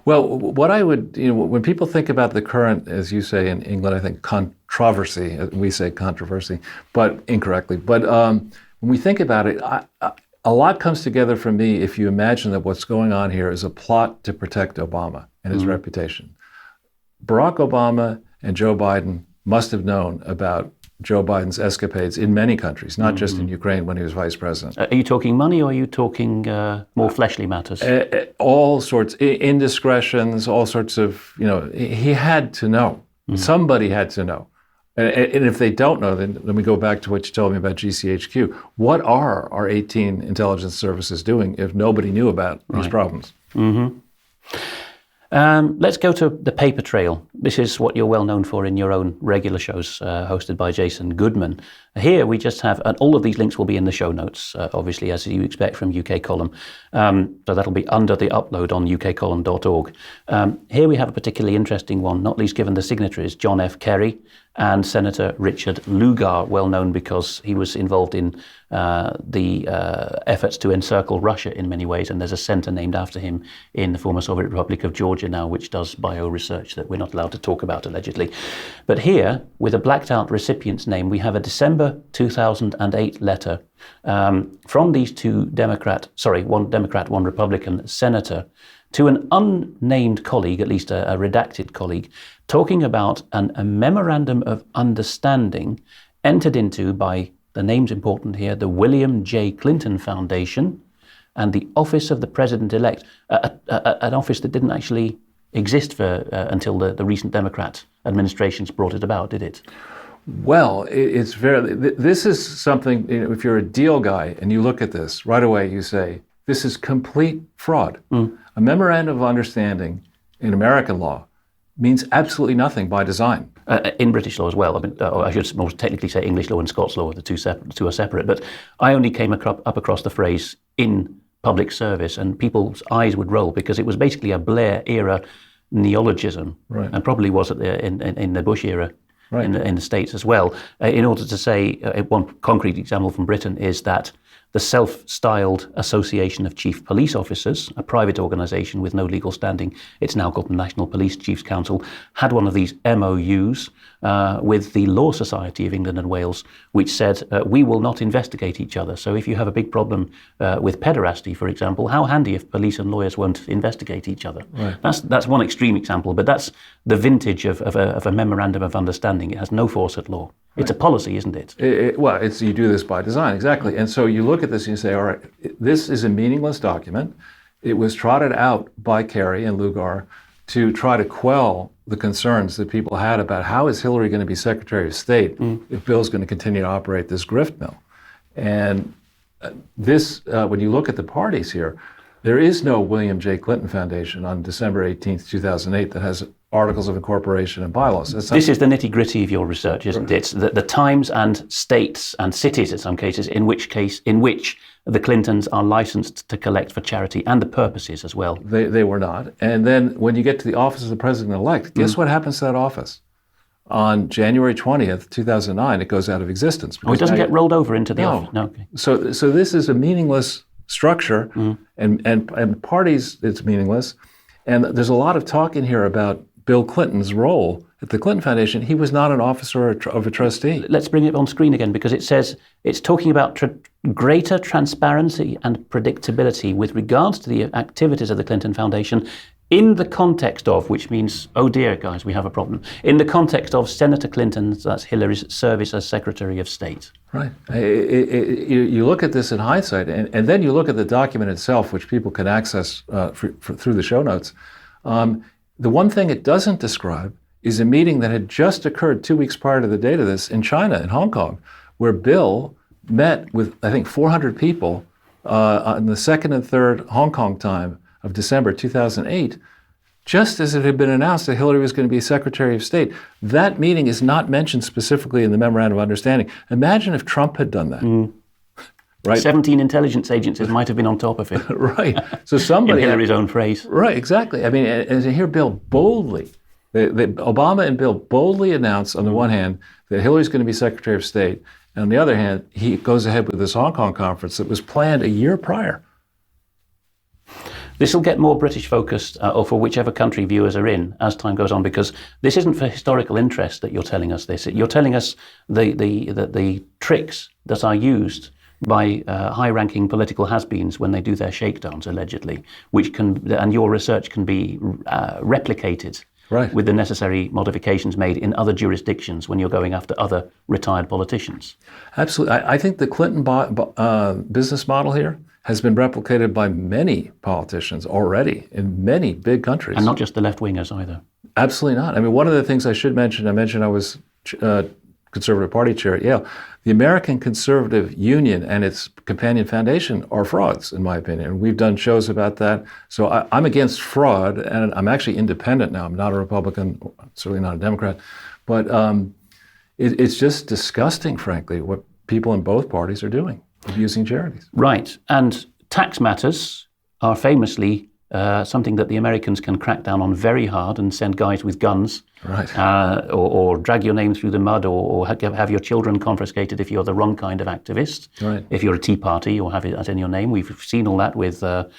Well, what I would, when people think about the current, as you say in England, I think controversy, we say controversy, but incorrectly. But when we think about it, a lot comes together for me if you imagine that what's going on here is a plot to protect Obama and his reputation. Barack Obama and Joe Biden must have known about Joe Biden's escapades in many countries, not just in Ukraine when he was vice president. Are you talking money, or are you talking more fleshly matters? All sorts, indiscretions, all sorts of, he had to know. Somebody had to know. And if they don't know, then we go back to what you told me about GCHQ. What are our 18 intelligence services doing if nobody knew about these problems? Mm-hmm. Let's go to the paper trail. This is what you're well known for in your own regular shows hosted by Jason Goodman. Here we just have, and all of these links will be in the show notes, obviously, as you expect from UK Column. So that'll be under the upload on ukcolumn.org. Here we have a particularly interesting one, not least given the signatories, John F. Kerry and Senator Richard Lugar, well known because he was involved in the efforts to encircle Russia in many ways, and there's a center named after him in the former Soviet Republic of Georgia now, which does bio-research that we're not allowed to talk about, allegedly. But here, with a blacked-out recipient's name, we have a December 2008 letter from these one Democrat, one Republican senator, to an unnamed colleague, at least a redacted colleague, talking about a memorandum of understanding entered into by, the name's important here, the William J. Clinton Foundation and the Office of the President-elect, an office that didn't actually exist until the recent Democrat administrations brought it about, did it? Well, this is something, if you're a deal guy and you look at this, right away you say, this is complete fraud. A memorandum of understanding in American law means absolutely nothing by design. In British law as well. I mean, I should more technically say English law and Scots law. The two are separate. But I only came up across the phrase in public service, and people's eyes would roll because it was basically a Blair era neologism, Right. and probably was in the Bush era. Right. In the States as well. In order to say, one concrete example from Britain is that the self-styled Association of Chief Police Officers, a private organisation with no legal standing, it's now called the National Police Chiefs Council, had one of these MOUs with the Law Society of England and Wales, which said, we will not investigate each other. So if you have a big problem with pederasty, for example, how handy if police and lawyers won't investigate each other. Right. That's one extreme example, but that's the vintage of a memorandum of understanding. It has no force at law. It's a policy, isn't it? Well, you do this by design, exactly. And so you look at this and you say, all right, this is a meaningless document. It was trotted out by Kerry and Lugar to try to quell the concerns that people had about how is Hillary going to be Secretary of State if Bill's going to continue to operate this grift mill. And this, when you look at the parties here, there is no William J. Clinton Foundation on December 18th, 2008 that has articles of incorporation and bylaws. This is the nitty-gritty of your research, isn't it? The times and states and cities, in some cases, in which the Clintons are licensed to collect for charity, and the purposes as well. They were not. And then when you get to the office of the president-elect, guess what happens to that office? On January 20th, 2009, it goes out of existence. Oh, it doesn't get rolled over into the office? No. Okay. So this is a meaningless structure, and parties, it's meaningless. And there's a lot of talk in here about Bill Clinton's role at the Clinton Foundation. He was not an officer of a trustee. Let's bring it on screen again, because it says it's talking about greater transparency and predictability with regards to the activities of the Clinton Foundation in the context of, which means, oh dear, guys, we have a problem, in the context of Senator Clinton's, that's Hillary's, service as Secretary of State. Right. You look at this in hindsight, and then you look at the document itself, which people can access through the show notes. The one thing it doesn't describe is a meeting that had just occurred 2 weeks prior to the date of this in China, in Hong Kong, where Bill met with, I think, 400 people on the 2nd and 3rd Hong Kong time of December 2008, just as it had been announced that Hillary was going to be Secretary of State. That meeting is not mentioned specifically in the Memorandum of Understanding. Imagine if Trump had done that. Right? 17 intelligence agencies might have been on top of it. Right. So somebody... in Hillary's own phrase. Right, exactly. I mean, and to hear Bill boldly, Obama and Bill boldly announce, on the one hand, that Hillary's going to be Secretary of State, and on the other hand, he goes ahead with this Hong Kong conference that was planned a year prior. This will get more British focused, or for whichever country viewers are in, as time goes on, because this isn't for historical interest that you're telling us this. You're telling us the tricks that are used by high-ranking political has-beens when they do their shakedowns, allegedly, and your research can be replicated with the necessary modifications made in other jurisdictions when you're going after other retired politicians. Absolutely. I think the Clinton business model here has been replicated by many politicians already in many big countries. And not just the left-wingers either. Absolutely not. I mean, one of the things I mentioned I was Conservative Party chair at Yale. The American Conservative Union and its companion foundation are frauds, in my opinion. We've done shows about that. So I'm against fraud, and I'm actually independent now. I'm not a Republican, certainly not a Democrat. But it's just disgusting, frankly, what people in both parties are doing, abusing charities. Right. And tax matters are famously something that the Americans can crack down on very hard and send guys with guns, or drag your name through the mud, or have your children confiscated if you're the wrong kind of activist, if you're a Tea Party or have it in your name. We've seen all that with the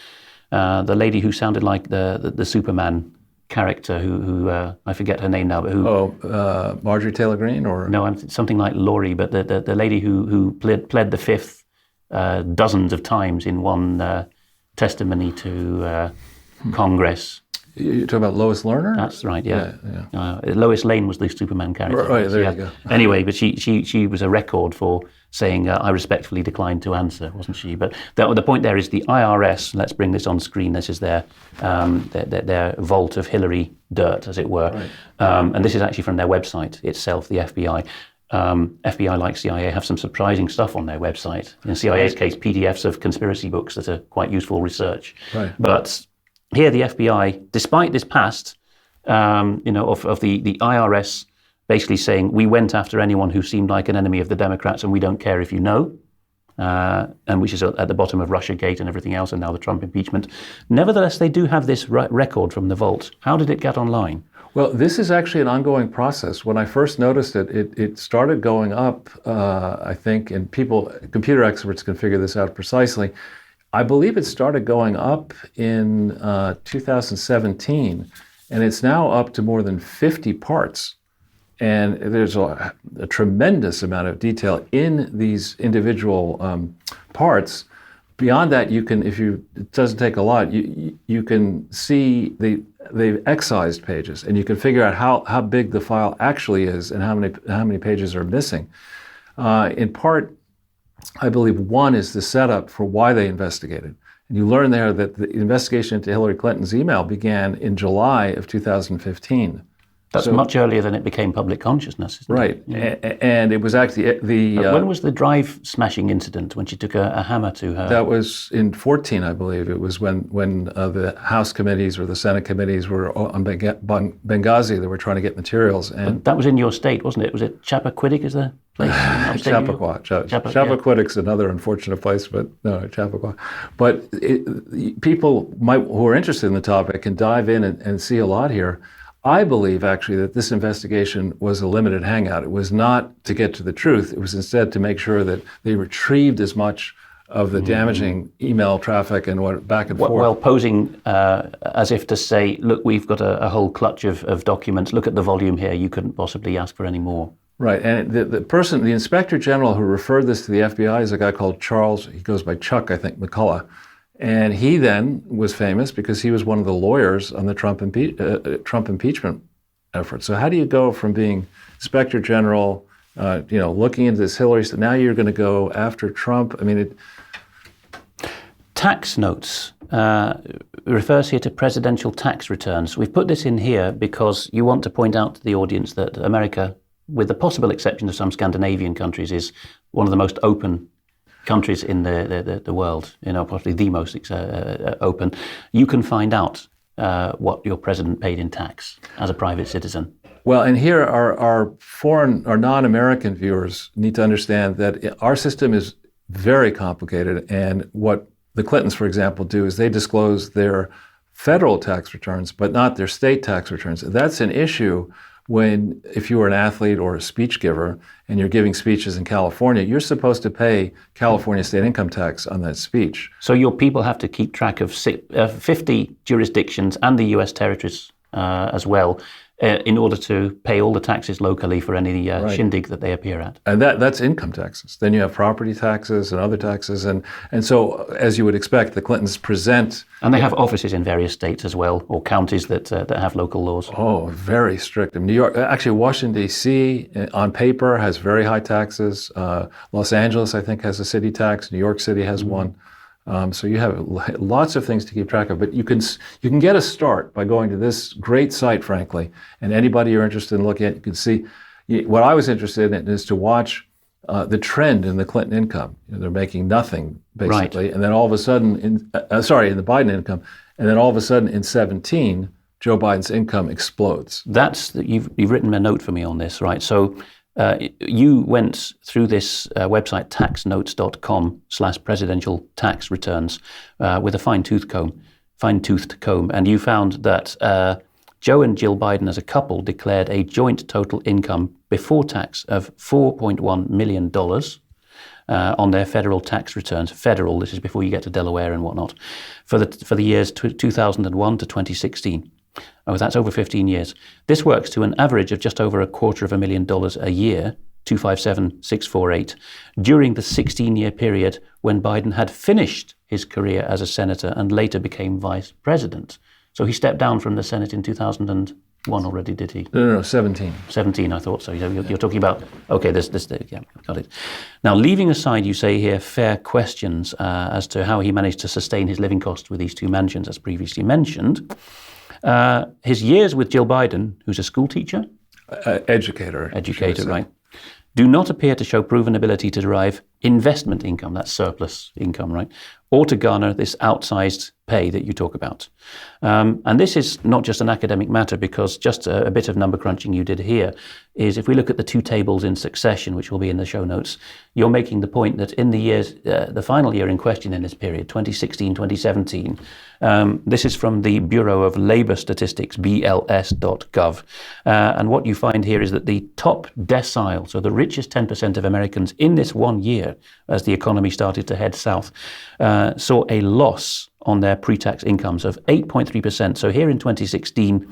lady who sounded like the Superman character, who I forget her name now, but who... Marjorie Taylor Greene? Or no, something like Laurie, but the lady who pled the fifth dozens of times in one testimony to Congress. You're talking about Lois Lerner? That's right, yeah. Lois Lane was the Superman character. Right, there you go. Anyway, but she was a record for saying, I respectfully declined to answer, wasn't she? But the point there is the IRS, let's bring this on screen, this is their vault of Hillary dirt, as it were. Right. And this is actually from their website itself, the FBI. FBI, like CIA, have some surprising stuff on their website. In CIA's case, PDFs of conspiracy books that are quite useful research. Right. But here the FBI, despite this past, of the IRS basically saying we went after anyone who seemed like an enemy of the Democrats and we don't care if you know, and which is at the bottom of Russiagate and everything else, and now the Trump impeachment. Nevertheless, they do have this record from the vault. How did it get online? Well, this is actually an ongoing process. When I first noticed it, it started going up, I think, and computer experts can figure this out precisely. I believe it started going up in 2017, and it's now up to more than 50 parts. And there's a tremendous amount of detail in these individual parts. Beyond that, you can, it doesn't take a lot, you can see they've excised pages, and you can figure out how big the file actually is and how many pages are missing. In part, I believe one is the setup for why they investigated. And you learn there that the investigation into Hillary Clinton's email began in July of 2015. That's much earlier than it became public consciousness, isn't right. it? Yeah. And it was actually when was the drive smashing incident when she took a hammer to her? That was in 2014, I believe. It was when the House committees or the Senate committees were on Benghazi. They were trying to get materials. And that was in your state, wasn't it? Was it Chappaquiddick is the place? Chappaqua. Chappaquiddick's another unfortunate place, but no, Chappaqua. But people who are interested in the topic can dive in and see a lot here. I believe, actually, that this investigation was a limited hangout. It was not to get to the truth. It was instead to make sure that they retrieved as much of the damaging email traffic and what back and forth. Well, posing as if to say, look, we've got a whole clutch of documents. Look at the volume here. You couldn't possibly ask for any more. Right. And the Inspector General who referred this to the FBI is a guy called Charles, he goes by Chuck, I think, McCullough. And he then was famous because he was one of the lawyers on the Trump impeachment effort. So how do you go from being Inspector General, looking into this Hillary stuff, now you're going to go after Trump? I mean, Tax notes refers here to presidential tax returns. We've put this in here because you want to point out to the audience that America, with the possible exception of some Scandinavian countries, is one of the most open countries in the world, probably the most open. You can find out what your president paid in tax as a private citizen. Well, and here our foreign or non-American viewers need to understand that our system is very complicated, and what the Clintons, for example, do is they disclose their federal tax returns, but not their state tax returns. That's an issue if you were an athlete or a speech giver and you're giving speeches in California, you're supposed to pay California state income tax on that speech. So your people have to keep track of 50 jurisdictions and the U.S. territories as well in order to pay all the taxes locally for any shindig that they appear at. And that's income taxes. Then you have property taxes and other taxes. And so, as you would expect, the Clintons present... And they have offices in various states as well, or counties that have local laws. Oh, very strict. New York, actually Washington, D.C. on paper has very high taxes. Los Angeles, I think, has a city tax. New York City has one. So you have lots of things to keep track of, but you can get a start by going to this great site, frankly, and anybody you're interested in looking at, you can see. What I was interested in is to watch the trend in the Clinton income. They're making nothing, basically, right. And then all of a sudden, in the Biden income, and then all of a sudden in 2017, Joe Biden's income explodes. You've written a note for me on this, right? So you went through this website, taxnotes.com/presidential tax returns, with a fine-toothed comb, and you found that Joe and Jill Biden as a couple declared a joint total income before tax of $4.1 million on their federal tax returns. Federal, this is before you get to Delaware and whatnot, for the years 2001 to 2016. Oh, that's over 15 years. This works to an average of just over $250,000 a year, 257,648, during the 16-year period when Biden had finished his career as a senator and later became vice president. So he stepped down from the Senate in 2001 already, did he? No, 17. 17, I thought so. You're talking about, okay, this, yeah, got it. Now, leaving aside, you say here, fair questions as to how he managed to sustain his living costs with these two mansions, as previously mentioned. His years with Jill Biden, who's a school teacher? Educator, right, do not appear to show proven ability to derive investment income, that's surplus income, right? Or to garner this outsized pay that you talk about. And this is not just an academic matter, because just a bit of number crunching you did here is, if we look at the two tables in succession, which will be in the show notes, you're making the point that in the years, the final year in question in this period, 2016, 2017, this is from the Bureau of Labor Statistics, BLS.gov. And what you find here is that the top decile, so the richest 10% of Americans in this 1 year, as the economy started to head south, saw a loss on their pre-tax incomes of 8.3%. So here in 2016,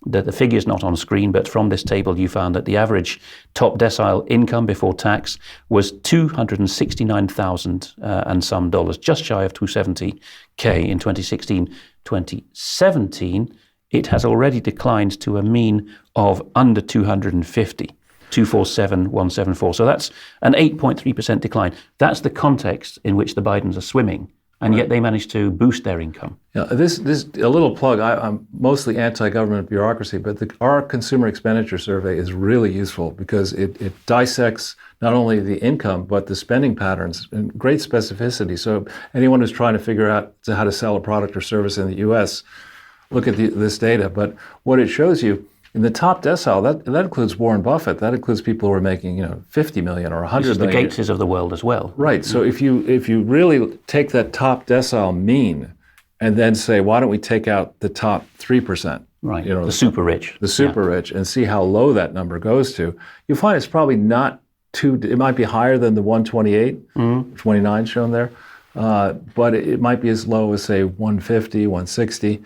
the figure's not on screen, but from this table you found that the average top decile income before tax was $269,000 and some dollars, just shy of $270K in 2016. 2017, it has already declined to a mean of under 250. 247,174. So that's an 8.3% decline. That's the context in which the Bidens are swimming, and yet they managed to boost their income. Yeah, this a little plug. I'm mostly anti-government bureaucracy, but our consumer expenditure survey is really useful because it dissects not only the income but the spending patterns in great specificity. So anyone who's trying to figure out how to sell a product or service in the U.S., look at this data. But what it shows you, in the top decile, that includes Warren Buffett. That includes people who are making, $50 million or $100 million. This is the Gateses of the world as well. Right. So if you really take that top decile mean and then say, why don't we take out the top 3%? Right. The super rich. The super rich, and see how low that number goes to. You find it's probably not too. It might be higher than the 128, 29 shown there, but it might be as low as, say, 150, 160.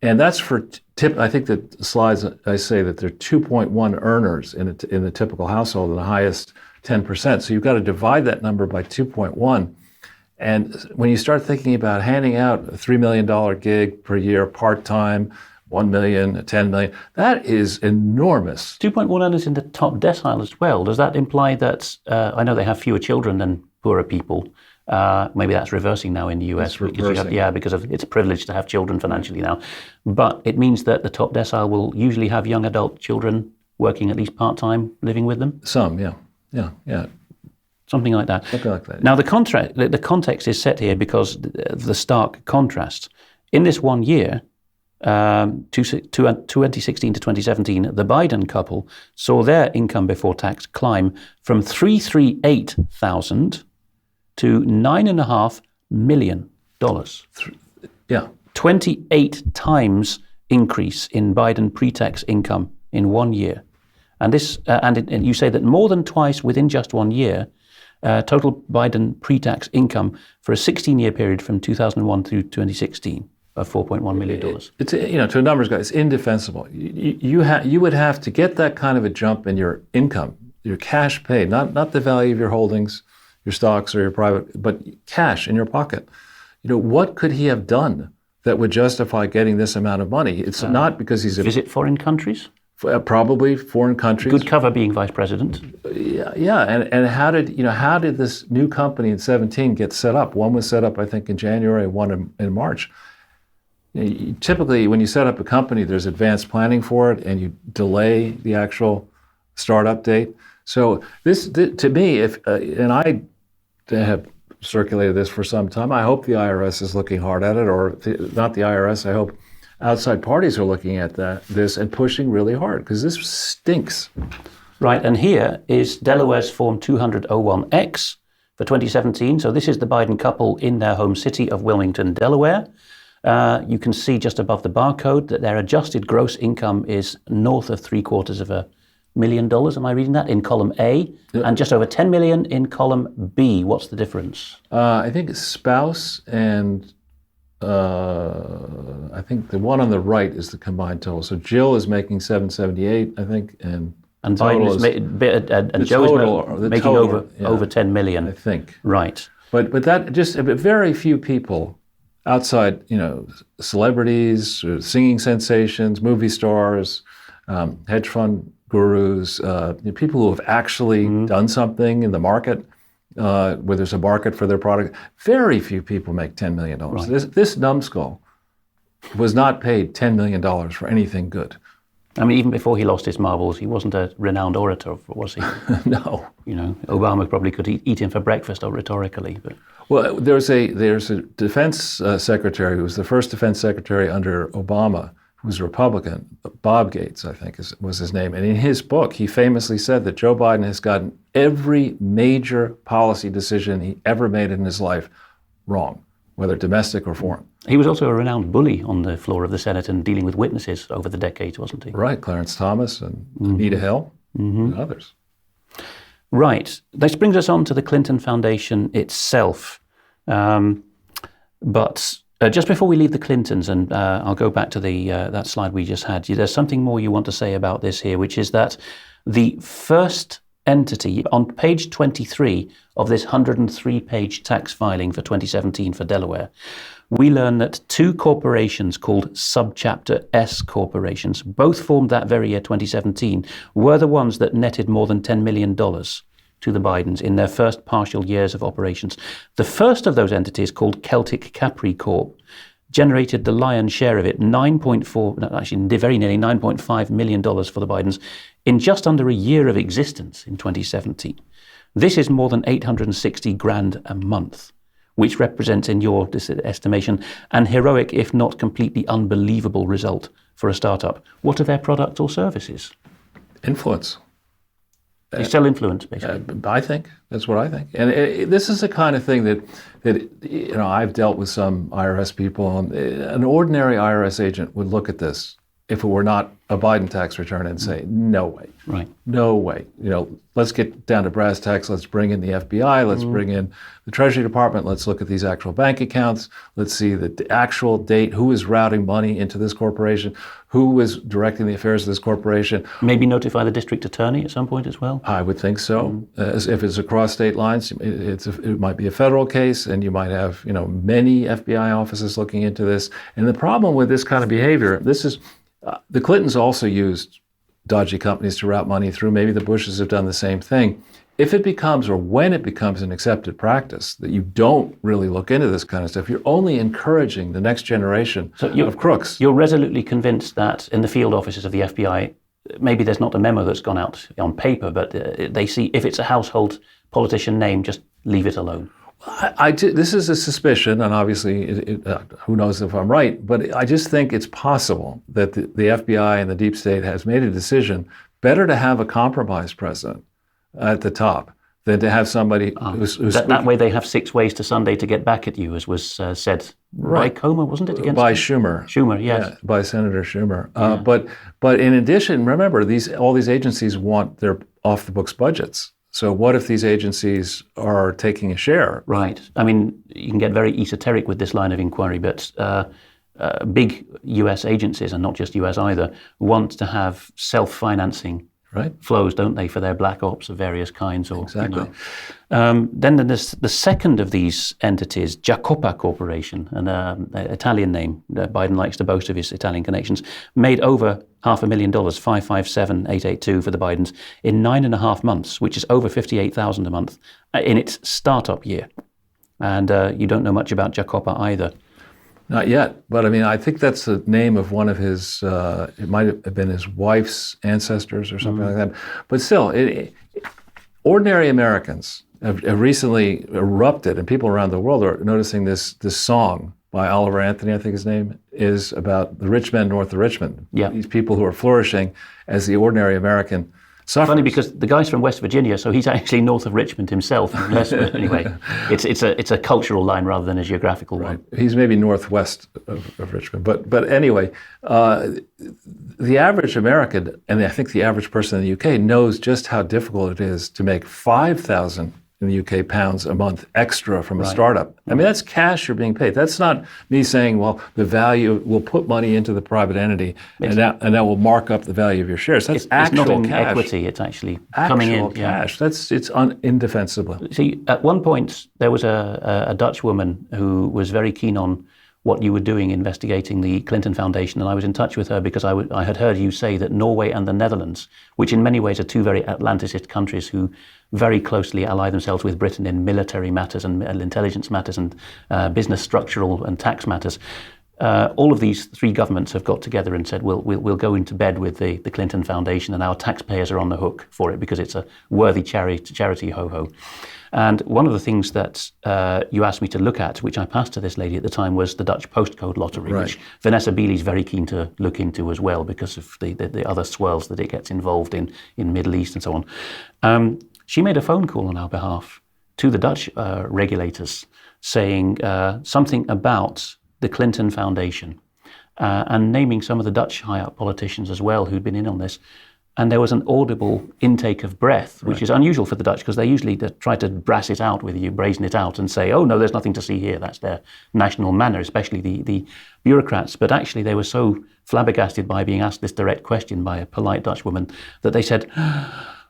And that's for I think the slides I say that there are 2.1 earners in the typical household, and the highest 10%. So you've got to divide that number by 2.1. And when you start thinking about handing out a $3 million gig per year, part-time, 1 million, 10 million, that is enormous. 2.1 earners in the top decile as well. Does that imply that, I know they have fewer children than poorer people, maybe that's reversing now in the US. Because it's a privilege to have children financially now. But it means that the top decile will usually have young adult children working at least part-time, living with them? Some, yeah. Something like that. Something like that. Now, the context is set here because of the stark contrast. In this 1 year, 2016 to 2017, the Biden couple saw their income before tax climb from $338,000 to $9.5 million. Yeah. 28 times increase in Biden pre-tax income in 1 year. And this, and you say that more than twice within just 1 year, total Biden pre-tax income for a 16-year period from 2001 through 2016 of $4.1 million. It's, to a numbers guy, it's indefensible. You would have to get that kind of a jump in your income, your cash paid, not the value of your holdings, your stocks or your private, but cash in your pocket. What could he have done that would justify getting this amount of money? It's not because he's visit foreign countries? Probably foreign countries. Good cover being vice president. Yeah. And how did this new company in 2017 get set up? One was set up, I think, in January, one in March. Typically, when you set up a company, there's advanced planning for it, and you delay the actual startup date. So this to me, and I have circulated this for some time. I hope the IRS is looking hard at it, or not the IRS. I hope outside parties are looking at this and pushing really hard, because this stinks. Right, and here is Delaware's Form 200-01X for 2017. So this is the Biden couple in their home city of Wilmington, Delaware. You can see just above the barcode that their adjusted gross income is north of $750,000. Am I reading that? In column A, and just over 10 million in column B. What's the difference? I think spouse and I think the one on the right is the combined total. So Jill is making 778, I think, and Biden is Joe is making over 10 million. I think. Right. But that just very few people outside, celebrities, singing sensations, movie stars, hedge fund gurus, people who have actually done something in the market, where there's a market for their product. Very few people make $10 million. Right. This numbskull was not paid $10 million for anything good. I mean, even before he lost his marbles, he wasn't a renowned orator, was he? No. You know, Obama probably could eat him for breakfast, or rhetorically. But Well, there's a defense secretary who was the first defense secretary under Obama, who was a Republican, Bob Gates, I think was his name. And in his book, he famously said that Joe Biden has gotten every major policy decision he ever made in his life wrong, whether domestic or foreign. he was also a renowned bully on the floor of the Senate and dealing with witnesses over the decades, wasn't he? Right, Clarence Thomas and Anita Hill and others. Right. This brings us on to the Clinton Foundation itself. But just before we leave the Clintons, and I'll go back to that slide we just had, there's something more you want to say about this here, which is that the first entity on page 23 of this 103-page tax filing for 2017 for Delaware, we learn that two corporations called Subchapter S corporations, both formed that very year, 2017, were the ones that netted more than $10 million to the Bidens in their first partial years of operations. The first of those entities, called Celtic Capri Corp., generated the lion's share of it, very nearly $9.5 million for the Bidens in just under a year of existence in 2017. This is more than $860,000 a month, which represents, in your estimation, an heroic, if not completely unbelievable result for a startup. What are their products or services? Influence. They sell influence, basically. I think that's what I think, and this is the kind of thing that I've dealt with some IRS people. And an ordinary IRS agent would look at this if it were not a Biden tax return and say, "No way, right? No way." Let's get down to brass tacks. Let's bring in the FBI. Let's bring in the Treasury Department. Let's look at these actual bank accounts. Let's see the actual date. Who is routing money into this corporation? Who is directing the affairs of this corporation? Maybe notify the district attorney at some point as well? I would think so. If it's across state lines, it might be a federal case, and you might have many FBI offices looking into this. And the problem with this kind of behavior, the Clintons also used dodgy companies to route money through. Maybe the Bushes have done the same thing. If it becomes, or when it becomes, an accepted practice that you don't really look into this kind of stuff, you're only encouraging the next generation of crooks. You're resolutely convinced that in the field offices of the FBI, maybe there's not a memo that's gone out on paper, but they see if it's a household politician name, just leave it alone. This is a suspicion, and obviously, who knows if I'm right, but I just think it's possible that the FBI and the deep state has made a decision, better to have a compromised president at the top than to have somebody who's that way they have 6 ways to Sunday to get back at you, as was said by Comer, wasn't it? By Schumer. Schumer, yes. Yeah, by Senator Schumer. But in addition, remember, all these agencies want their off-the-books budgets. So what if these agencies are taking a share? Right. I mean, you can get very esoteric with this line of inquiry, but big U.S. agencies, and not just U.S. either, want to have self-financing flows, don't they, for their black ops of various kinds? Exactly. Then there's the second of these entities, Jacopa Corporation, an Italian name. Biden likes to boast of his Italian connections, made over $500,000, $557,882 for the Bidens in 9.5 months, which is over $58,000 a month in its startup year. And you don't know much about Jacopa either. Not yet, but I mean, I think that's the name of one of his, it might have been his wife's ancestors or something like that. But still, ordinary Americans have recently erupted, and people around the world are noticing this song by Oliver Anthony, I think his name is, about the rich men north of Richmond. Yeah. These people who are flourishing as the ordinary American suffers. Funny, because the guy's from West Virginia, so he's actually north of Richmond himself. Anyway, it's a cultural line rather than a geographical one. He's maybe northwest of Richmond, but anyway, the average American, and I think the average person in the UK, knows just how difficult it is to make 5,000 in the UK pounds a month extra from a startup. I mean, that's cash you're being paid. That's not me saying, well, the value, we'll put money into the private entity and that will mark up the value of your shares. That's actual it's not in cash. Equity, it's actually actual coming in. Cash. Yeah. It's indefensible. See, at one point, there was a Dutch woman who was very keen on what you were doing investigating the Clinton Foundation, and I was in touch with her because I had heard you say that Norway and the Netherlands, which in many ways are two very Atlanticist countries who very closely ally themselves with Britain in military matters and intelligence matters and business structural and tax matters, all of these three governments have got together and said, we'll go into bed with the Clinton Foundation, and our taxpayers are on the hook for it because it's a worthy charity, ho-ho. And one of the things that you asked me to look at, which I passed to this lady at the time, was the Dutch postcode lottery, which Vanessa Beeley's very keen to look into as well because of the other swirls that it gets involved in Middle East and so on. She made a phone call on our behalf to the Dutch regulators saying something about the Clinton Foundation and naming some of the Dutch high-up politicians as well who'd been in on this. And there was an audible intake of breath, which is unusual for the Dutch because they usually try to brass it out with you, brazen it out and say, oh, no, there's nothing to see here. That's their national manner, especially the bureaucrats. But actually they were so flabbergasted by being asked this direct question by a polite Dutch woman that they said,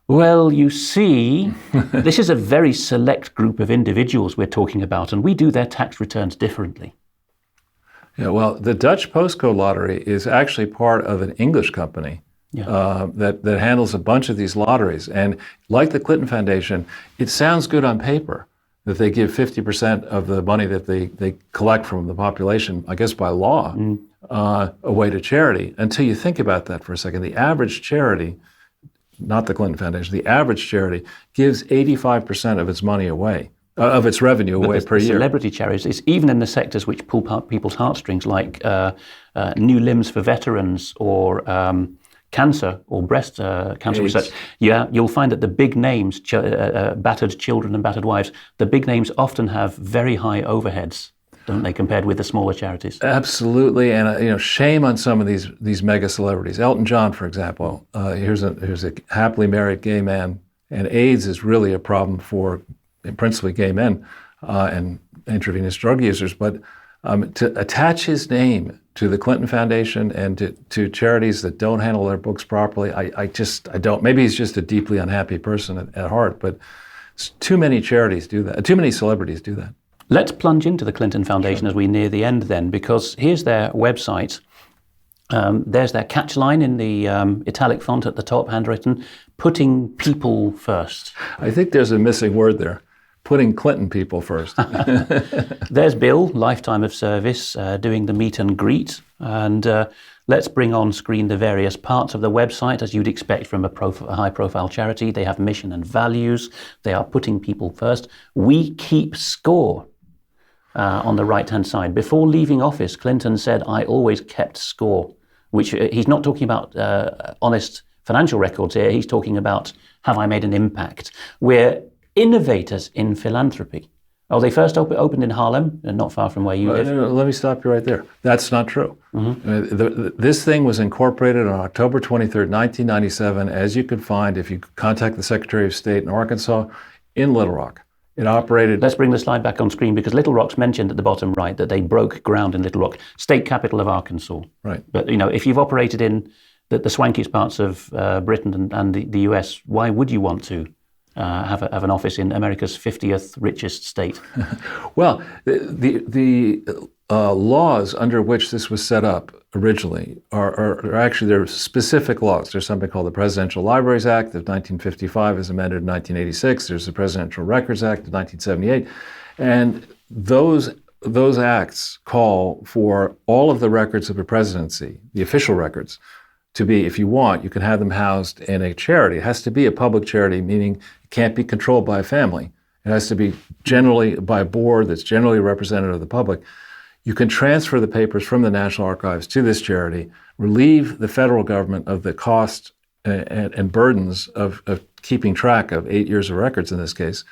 well, you see, this is a very select group of individuals we're talking about, and we do their tax returns differently. Yeah, well, the Dutch postcode lottery is actually part of an English company. That handles a bunch of these lotteries. And like the Clinton Foundation, it sounds good on paper that they give 50% of the money that they collect from the population, I guess by law, away to charity. Until you think about that for a second. The average charity, not the Clinton Foundation, the average charity gives 85% of its money away, of its revenue away per year. Celebrity charities, even in the sectors which pull people's heartstrings, like new limbs for veterans or cancer or breast cancer AIDS. research, you'll find that the big names, battered children and battered wives, the big names often have very high overheads, don't they, compared with the smaller charities? Absolutely, and shame on some of these mega celebrities. Elton John, for example, here's a happily married gay man, and AIDS is really a problem for principally gay men and intravenous drug users. But to attach his name to the Clinton Foundation and to charities that don't handle their books properly, I don't. Maybe he's just a deeply unhappy person at heart, but too many charities do that. Too many celebrities do that. Let's plunge into the Clinton Foundation as we near the end then, because here's their website. There's their catchline in the italic font at the top, handwritten, putting people first. I think there's a missing word there. Putting Clinton people first. There's Bill, lifetime of service, doing the meet and greet. And let's bring on screen the various parts of the website, as you'd expect from a high-profile charity. They have mission and values. They are putting people first. We keep score on the right-hand side. Before leaving office, Clinton said, I always kept score, which he's not talking about honest financial records here. He's talking about, have I made an impact? We're innovators in philanthropy. Oh, they first opened in Harlem, not far from where you live. No, let me stop you right there. That's not true. Mm-hmm. This thing was incorporated on October 23rd, 1997, as you could find if you contact the Secretary of State in Arkansas, in Little Rock. It operated... Let's bring the slide back on screen, because Little Rock's mentioned at the bottom right that they broke ground in Little Rock, state capital of Arkansas. Right. But, if you've operated in the swankiest parts of Britain and the US, why would you want to have an office in America's 50th richest state? Well, the laws under which this was set up originally are actually, there are specific laws. There's something called the Presidential Libraries Act of 1955 as amended in 1986. There's the Presidential Records Act of 1978. And those acts call for all of the records of the presidency, the official records, to be, if you want, you can have them housed in a charity. It has to be a public charity, meaning it can't be controlled by a family. It has to be generally by a board that's generally representative of the public. You can transfer the papers from the National Archives to this charity, relieve the federal government of the cost and burdens of keeping track of 8 years of records in this case.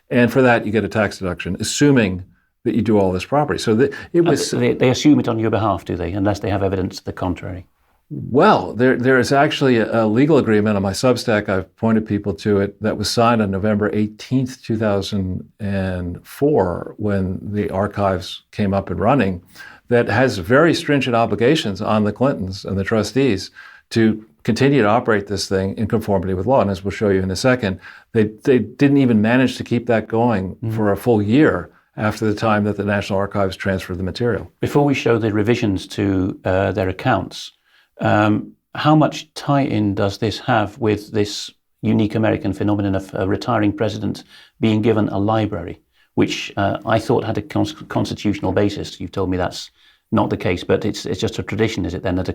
And for that, you get a tax deduction, assuming that you do all this properly. So it was... They assume it on your behalf, do they, unless they have evidence to the contrary? Well, there is actually a legal agreement on my Substack. I've pointed people to it, that was signed on November 18th, 2004, when the archives came up and running, that has very stringent obligations on the Clintons and the trustees to continue to operate this thing in conformity with law. And as we'll show you in a second, they didn't even manage to keep that going for a full year after the time that the National Archives transferred the material. Before we show the revisions to their accounts, how much tie-in does this have with this unique American phenomenon of a retiring president being given a library, which I thought had a constitutional basis? You've told me that's not the case, but it's just a tradition, is it then, that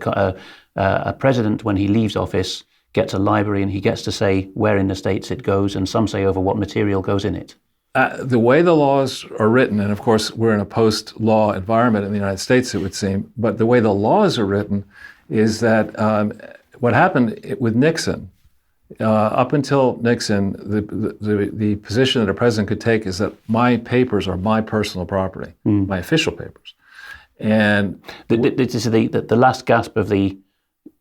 a president, when he leaves office, gets a library and he gets to say where in the States it goes, and some say over what material goes in it? The way the laws are written, and of course we're in a post-law environment in the United States, it would seem, but the way the laws are written is that what happened with Nixon, up until Nixon, the position that a president could take is that my papers are my personal property, my official papers. And this is the last gasp of the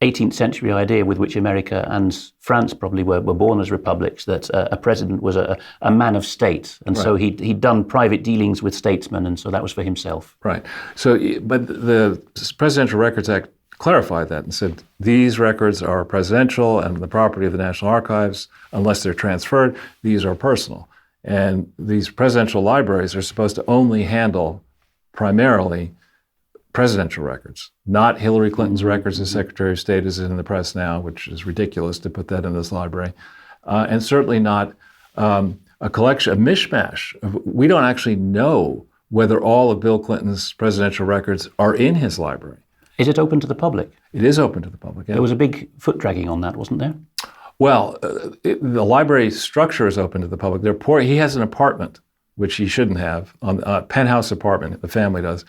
18th century idea with which America and France probably were born as republics, that a president was a man of state. And so he'd done private dealings with statesmen, and so that was for himself. Right. So, but the Presidential Records Act clarified that and said these records are presidential and the property of the National Archives. Unless they're transferred, these are personal. And these presidential libraries are supposed to only handle primarily presidential records, not Hillary Clinton's records as Secretary of State as in the press now, which is ridiculous to put that in this library, and certainly not a collection, a mishmash. We don't actually know whether all of Bill Clinton's presidential records are in his library. Is it open to the public? It is open to the public. Yeah. There was a big foot dragging on that, wasn't there? Well, the library structure is open to the public. He has an apartment, which he shouldn't have, a penthouse apartment, the family does,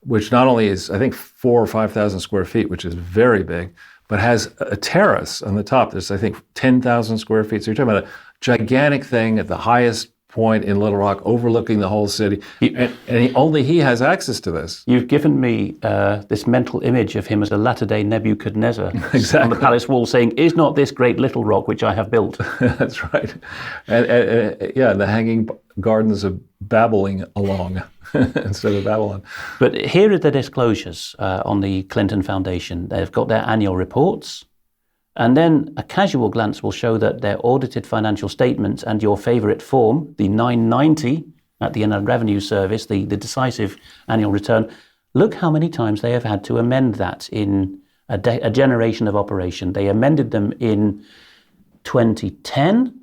which not only is, I think, 4,000 or 5,000 square feet, which is very big, but has a terrace on the top. There's, I think, 10,000 square feet. So you're talking about a gigantic thing at the highest point in Little Rock, overlooking the whole city, and only he has access to this. You've given me this mental image of him as a latter-day Nebuchadnezzar exactly. on the palace wall saying, "Is not this great Little Rock which I have built?" That's right. And the hanging gardens of babbling along instead of Babylon. But here are the disclosures on the Clinton Foundation. They've got their annual reports, and then a casual glance will show that their audited financial statements and your favorite form, the 990 at the Inland Revenue Service, the decisive annual return, look how many times they have had to amend that in a generation of operation. They amended them in 2010,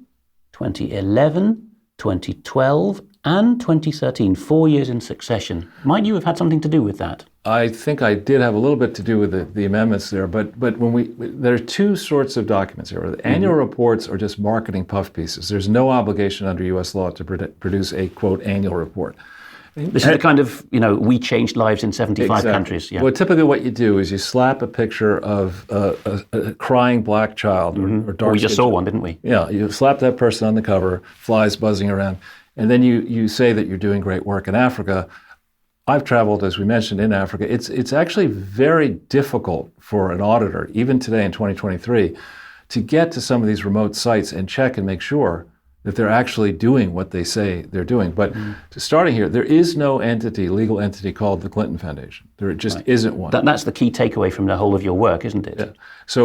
2011, 2012, and 2013, 4 years in succession. Might you have had something to do with that? I think I did have a little bit to do with the amendments there, but when there are two sorts of documents here. The annual reports are just marketing puff pieces. There's no obligation under U.S. law to produce a, quote, annual report. This is the kind of, we changed lives in 75 exactly. countries. Yeah. Well, typically what you do is you slap a picture of a crying black child or dark. We just saw one, didn't we? Yeah, you slap that person on the cover, flies buzzing around, and then you say that you're doing great work in Africa. I've traveled, as we mentioned, in Africa. It's actually very difficult for an auditor, even today in 2023, to get to some of these remote sites and check and make sure that they're actually doing what they say they're doing. But starting here, there is no legal entity called the Clinton Foundation. There just isn't one. That's the key takeaway from the whole of your work, isn't it? Yeah.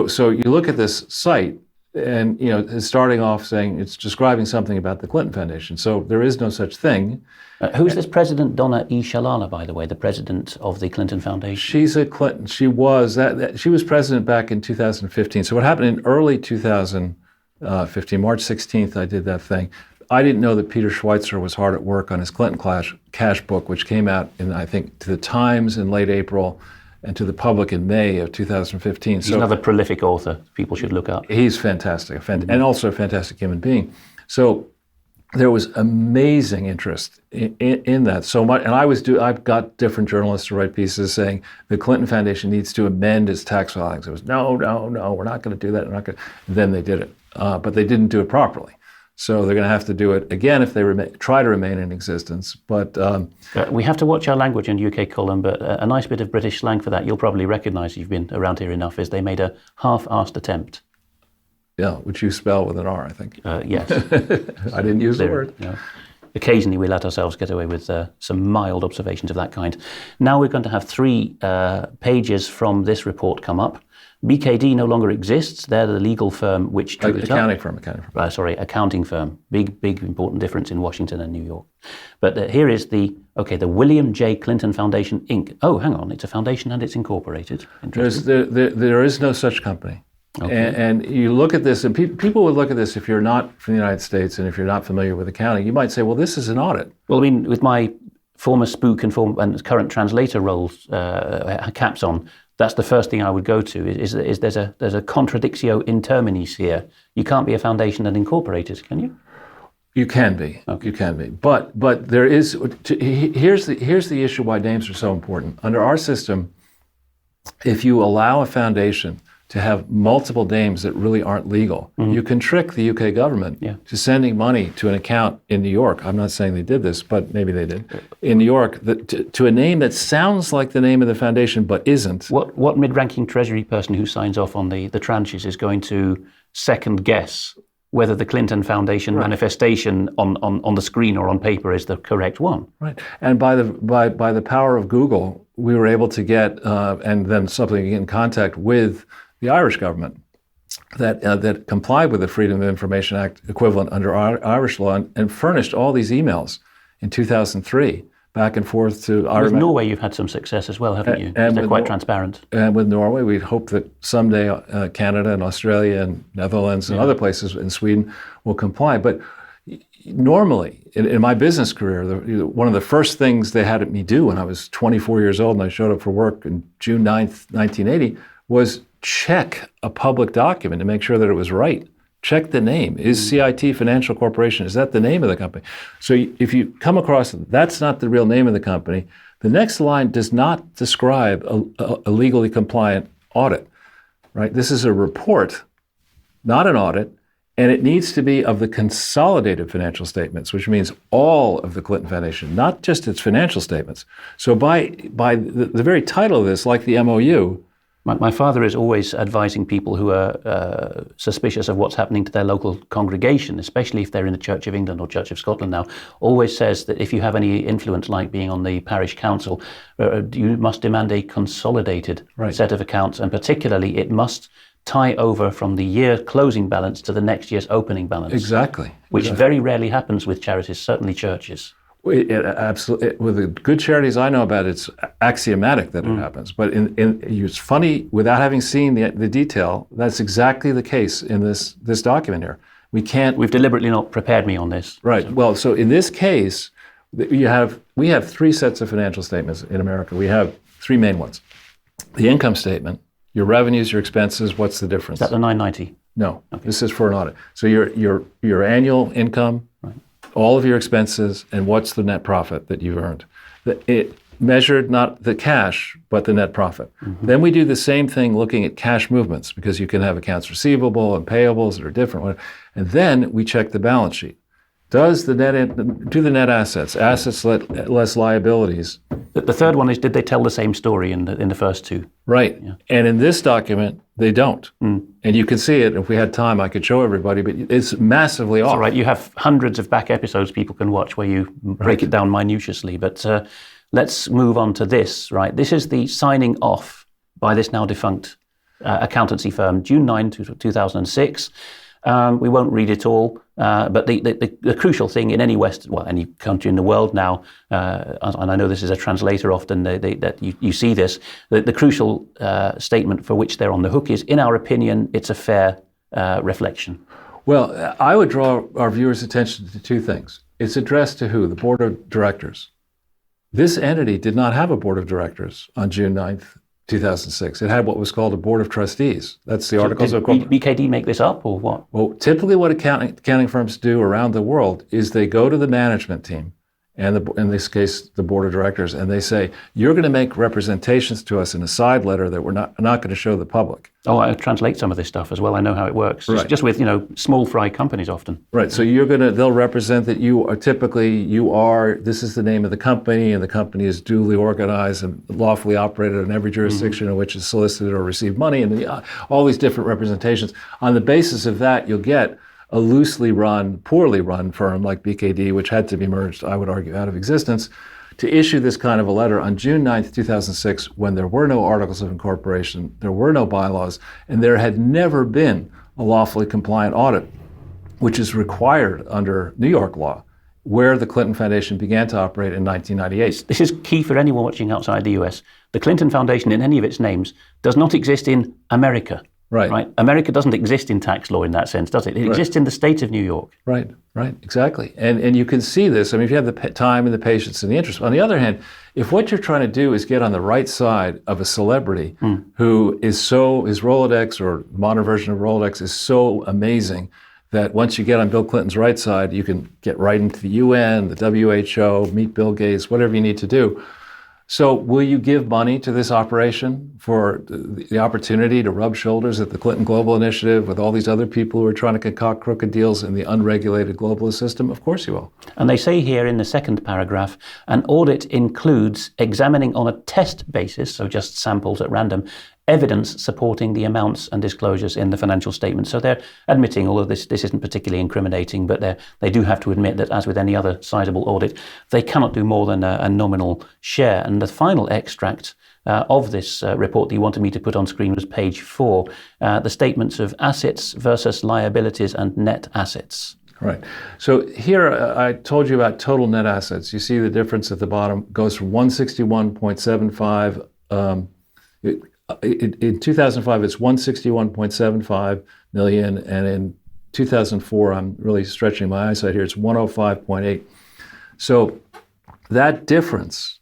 So you look at this site, and it's starting off saying it's describing something about the Clinton Foundation. So there is no such thing. Who's this President Donna E. Shalala, by the way, the president of the Clinton Foundation? She's a Clinton. She was she was president back in 2015. So what happened in early 2015, March 16th, I did that thing. I didn't know that Peter Schweitzer was hard at work on his Clinton cash book, which came out I think, to the Times in late April and to the public in May of 2015. He's another prolific author people should look up. He's fantastic, and also a fantastic human being. So there was amazing interest in that so much, and I've got different journalists to write pieces saying the Clinton Foundation needs to amend its tax filings. It was no, we're not going to do that. We're not going. Then they did it, but they didn't do it properly. So they're going to have to do it again if they try to remain in existence. But we have to watch our language in UK, Colin. But a nice bit of British slang for that, you'll probably recognise, you've been around here enough, is they made a half-assed attempt. Yeah, which you spell with an R, I think. Yes. I didn't use the word. Yeah. Occasionally we let ourselves get away with some mild observations of that kind. Now we're going to have 3 pages from this report come up. BKD no longer exists. They're the legal firm which drew it up. Accounting firm. Big important difference in Washington and New York. But here is the William J. Clinton Foundation, Inc. Oh, hang on, it's a foundation and it's incorporated. There is no such company. Okay. And you look at this, and people would look at this if you're not from the United States and if you're not familiar with accounting, you might say, well, this is an audit. Well, I mean, with my former spook and current translator roles caps on, that's the first thing I would go to. Is there's a contradictio in terminis here. You can't be a foundation and incorporated, can you? You can be. Okay. You can be. But there is. Here's the issue why names are so important. Under our system, if you allow a foundation to have multiple names that really aren't legal, you can trick the UK government to sending money to an account in New York. I'm not saying they did this, but maybe they did. In New York, to a name that sounds like the name of the foundation but isn't. What mid-ranking Treasury person who signs off on the tranches is going to second guess whether the Clinton Foundation manifestation on the screen or on paper is the correct one? Right. And by the power of Google, we were able to get and then subsequently get in contact with the Irish government that complied with the Freedom of Information Act equivalent under Irish law and furnished all these emails in 2003 back and forth to Ireland. With Norway, you've had some success as well, haven't you? They're quite transparent. And with Norway, we hope that someday Canada and Australia and Netherlands and other places in Sweden will comply. But normally, in my business career, one of the first things they had me do when I was 24 years old and I showed up for work on June 9th, 1980, was check a public document to make sure that it was right. Check the name. Is CIT Financial Corporation, is that the name of the company? So if you come across that's not the real name of the company, the next line does not describe a legally compliant audit, right? This is a report, not an audit, and it needs to be of the consolidated financial statements, which means all of the Clinton Foundation, not just its financial statements. So by the very title of this, like the MOU, my father is always advising people who are suspicious of what's happening to their local congregation, especially if they're in the Church of England or Church of Scotland now, always says that if you have any influence like being on the parish council, you must demand a consolidated set of accounts, and particularly it must tie over from the year closing balance to the next year's opening balance. Exactly. Which very rarely happens with charities, certainly churches. Absolutely. With the good charities I know about, it's axiomatic that it happens. But it's funny, without having seen the detail, that's exactly the case in this document here. We've deliberately not prepared me on this. Right. Well, so in this case, we have three sets of financial statements in America. We have three main ones. The income statement, your revenues, your expenses, what's the difference? Is that the 990? No. Okay. This is for an audit. So your annual income, all of your expenses, and what's the net profit that you've earned. It measured not the cash, but the net profit. Then we do the same thing looking at cash movements, because you can have accounts receivable and payables that are different. And then we check the balance sheet. Do the net assets less liabilities. The third one is, did they tell the same story in the first two? Right. Yeah. And in this document, they don't. And you can see it. If we had time, I could show everybody, but it's massively off. All right. You have hundreds of back episodes people can watch where you break it down minutiously. But let's move on to this, right? This is the signing off by this now defunct accountancy firm, June 9, 2006. We won't read it all, but the crucial thing in any country in the world now, and I know this is a translator often, that you see this, the crucial statement for which they're on the hook is, in our opinion, it's a fair reflection. Well, I would draw our viewers' attention to two things. It's addressed to who? The board of directors. This entity did not have a board of directors on June 9th. 2006. It had what was called a board of trustees. That's the articles of BKD make this up or what? Well, typically what accounting firms do around the world is they go to the management team, and in this case, the board of directors, and they say, you're going to make representations to us in a side letter that we're not going to show the public. Oh, I translate some of this stuff as well. I know how it works. Right. Just with, small fry companies often. Right. So they'll represent that this is the name of the company, and the company is duly organized and lawfully operated in every jurisdiction in which is solicited or received money, and all these different representations. On the basis of that, you'll get a loosely run, poorly run firm like BKD, which had to be merged, I would argue, out of existence, to issue this kind of a letter on June 9th, 2006, when there were no articles of incorporation, there were no bylaws, and there had never been a lawfully compliant audit, which is required under New York law, where the Clinton Foundation began to operate in 1998. This is key for anyone watching outside the US. The Clinton Foundation, in any of its names, does not exist in America. Right. America doesn't exist in tax law in that sense, does it? It exists in the state of New York. Right, exactly. And you can see this. I mean, if you have the time and the patience and the interest. On the other hand, if what you're trying to do is get on the right side of a celebrity who is his Rolodex or modern version of Rolodex is so amazing that once you get on Bill Clinton's right side, you can get right into the UN, the WHO, meet Bill Gates, whatever you need to do. So will you give money to this operation for the opportunity to rub shoulders at the Clinton Global Initiative with all these other people who are trying to concoct crooked deals in the unregulated globalist system? Of course you will. And they say here in the second paragraph, an audit includes examining on a test basis, so just samples at random, evidence supporting the amounts and disclosures in the financial statement. So they're admitting, although this isn't particularly incriminating, but they do have to admit that, as with any other sizable audit, they cannot do more than a nominal share. And the final extract of this report that you wanted me to put on screen was page 4, the statements of assets versus liabilities and net assets. Right. So here I told you about total net assets. You see the difference at the bottom goes from 161.75. In 2005, it's 161.75 million, and in 2004, I'm really stretching my eyesight here, it's 105.8. So that difference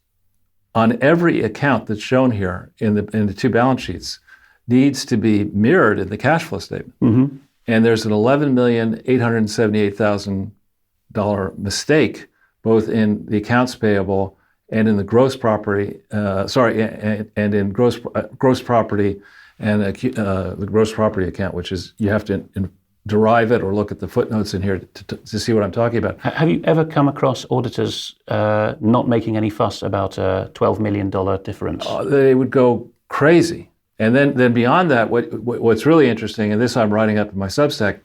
on every account that's shown here in the two balance sheets needs to be mirrored in the cash flow statement. Mm-hmm. And there's an $11,878,000 mistake, both in the accounts payable and in the gross property, and in gross property and the gross property account, which is you have to derive it or look at the footnotes in here to see what I'm talking about. Have you ever come across auditors not making any fuss about a $12 million difference? They would go crazy. And then beyond that, what's really interesting, and this I'm writing up in my Substack,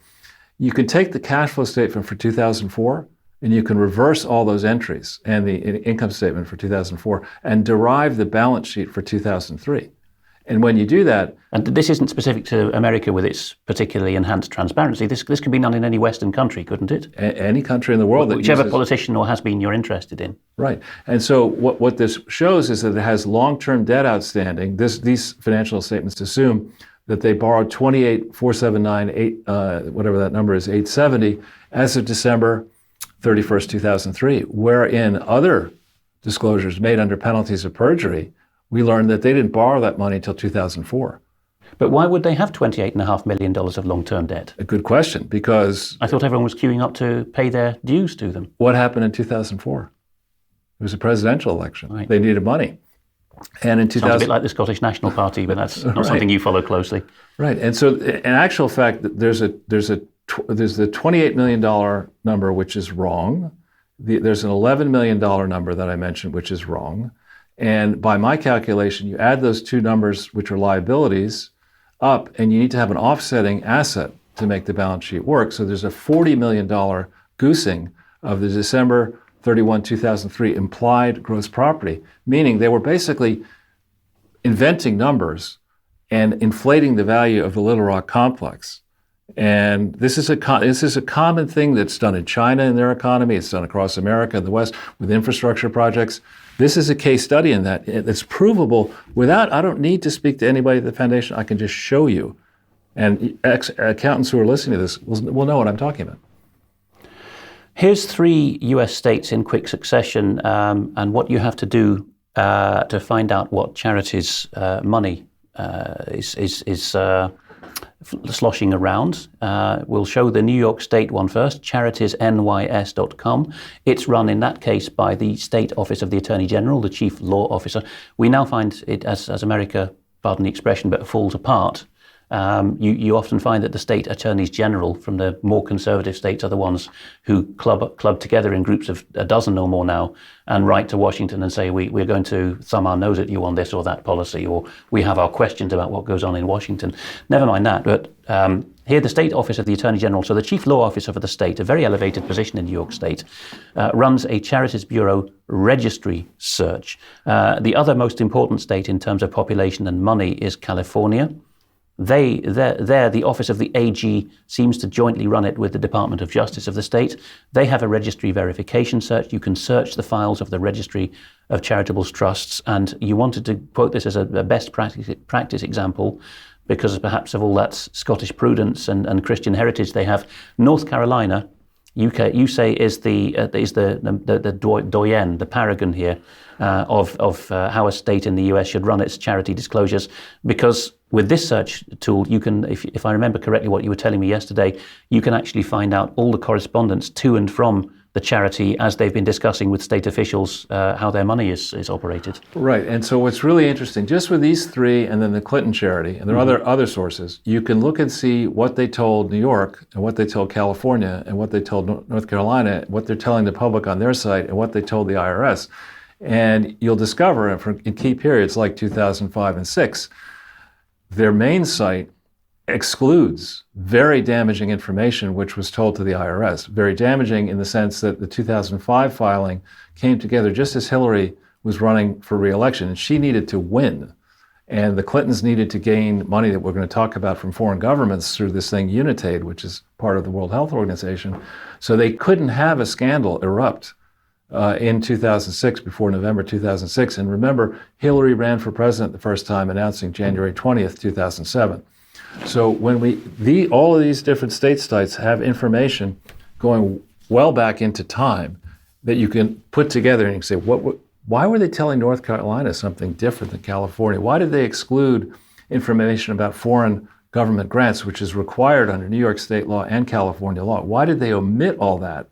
you can take the cash flow statement for 2004 and you can reverse all those entries and the income statement for 2004 and derive the balance sheet for 2003. And when you do that... And this isn't specific to America with its particularly enhanced transparency. This could be done in any Western country, couldn't it? Any country in the world. Whichever politician or has-been you're interested in. Right. And so what this shows is that it has long-term debt outstanding. These financial statements assume that they borrowed $28,479, whatever that number is, 870, as of December 31st, 2003, wherein other disclosures made under penalties of perjury, we learned that they didn't borrow that money until 2004. But why would they have $28.5 million of long-term debt? A good question, because... I thought everyone was queuing up to pay their dues to them. What happened in 2004? It was a presidential election. Right. They needed money. And in 2000... Sounds a bit like the Scottish National Party, but that's not something you follow closely. Right. And so, in actual fact, there's the $28 million number, which is wrong. There's an $11 million number that I mentioned, which is wrong. And by my calculation, you add those two numbers, which are liabilities, up, and you need to have an offsetting asset to make the balance sheet work. So there's a $40 million goosing of the December 31, 2003 implied gross property, meaning they were basically inventing numbers and inflating the value of the Little Rock complex. And this is a common thing that's done in China in their economy. It's done across America and the West with infrastructure projects. This is a case study in that. It's provable I don't need to speak to anybody at the foundation. I can just show you. And accountants who are listening to this will know what I'm talking about. Here's 3 US states in quick succession, and what you have to do to find out what charities' money is sloshing around. We'll show the New York State one first, charitiesnys.com. It's run in that case by the State Office of the Attorney General, the Chief Law Officer. We now find it, as America, pardon the expression, but falls apart. You often find that the state attorneys general from the more conservative states are the ones who club together in groups of a dozen or more now and write to Washington and say, we're going to thumb our nose at you on this or that policy, or we have our questions about what goes on in Washington. Never mind that, but here the State Office of the Attorney General, so the Chief Law Officer for the state, a very elevated position in New York State, runs a Charities Bureau registry search. The other most important state in terms of population and money is California. The Office of the AG seems to jointly run it with the Department of Justice of the state. They have a registry verification search. You can search the files of the Registry of Charitable Trusts, and you wanted to quote this as a best practice example. because perhaps of all that Scottish prudence and Christian heritage they have. North Carolina, you say, is the doyen, the paragon here of how a state in the US should run its charity disclosures, because with this search tool, you can, if I remember correctly what you were telling me yesterday, you can actually find out all the correspondence to and from the charity as they've been discussing with state officials how their money is operated. Right, and so what's really interesting, just with these three and then the Clinton charity, and there are other sources, you can look and see what they told New York and what they told California and what they told North Carolina, what they're telling the public on their site and what they told the IRS. And you'll discover in key periods like 2005 and 6, their main site excludes very damaging information which was told to the IRS. Very damaging in the sense that the 2005 filing came together just as Hillary was running for re-election, and she needed to win. And the Clintons needed to gain money that we're going to talk about from foreign governments through this thing UNITAID, which is part of the World Health Organization. So they couldn't have a scandal erupt in 2006, before November 2006. And remember, Hillary ran for president the first time, announcing January 20th, 2007. So when all of these different state sites have information going well back into time that you can put together and you can say, why were they telling North Carolina something different than California? Why did they exclude information about foreign government grants, which is required under New York state law and California law? Why did they omit all that?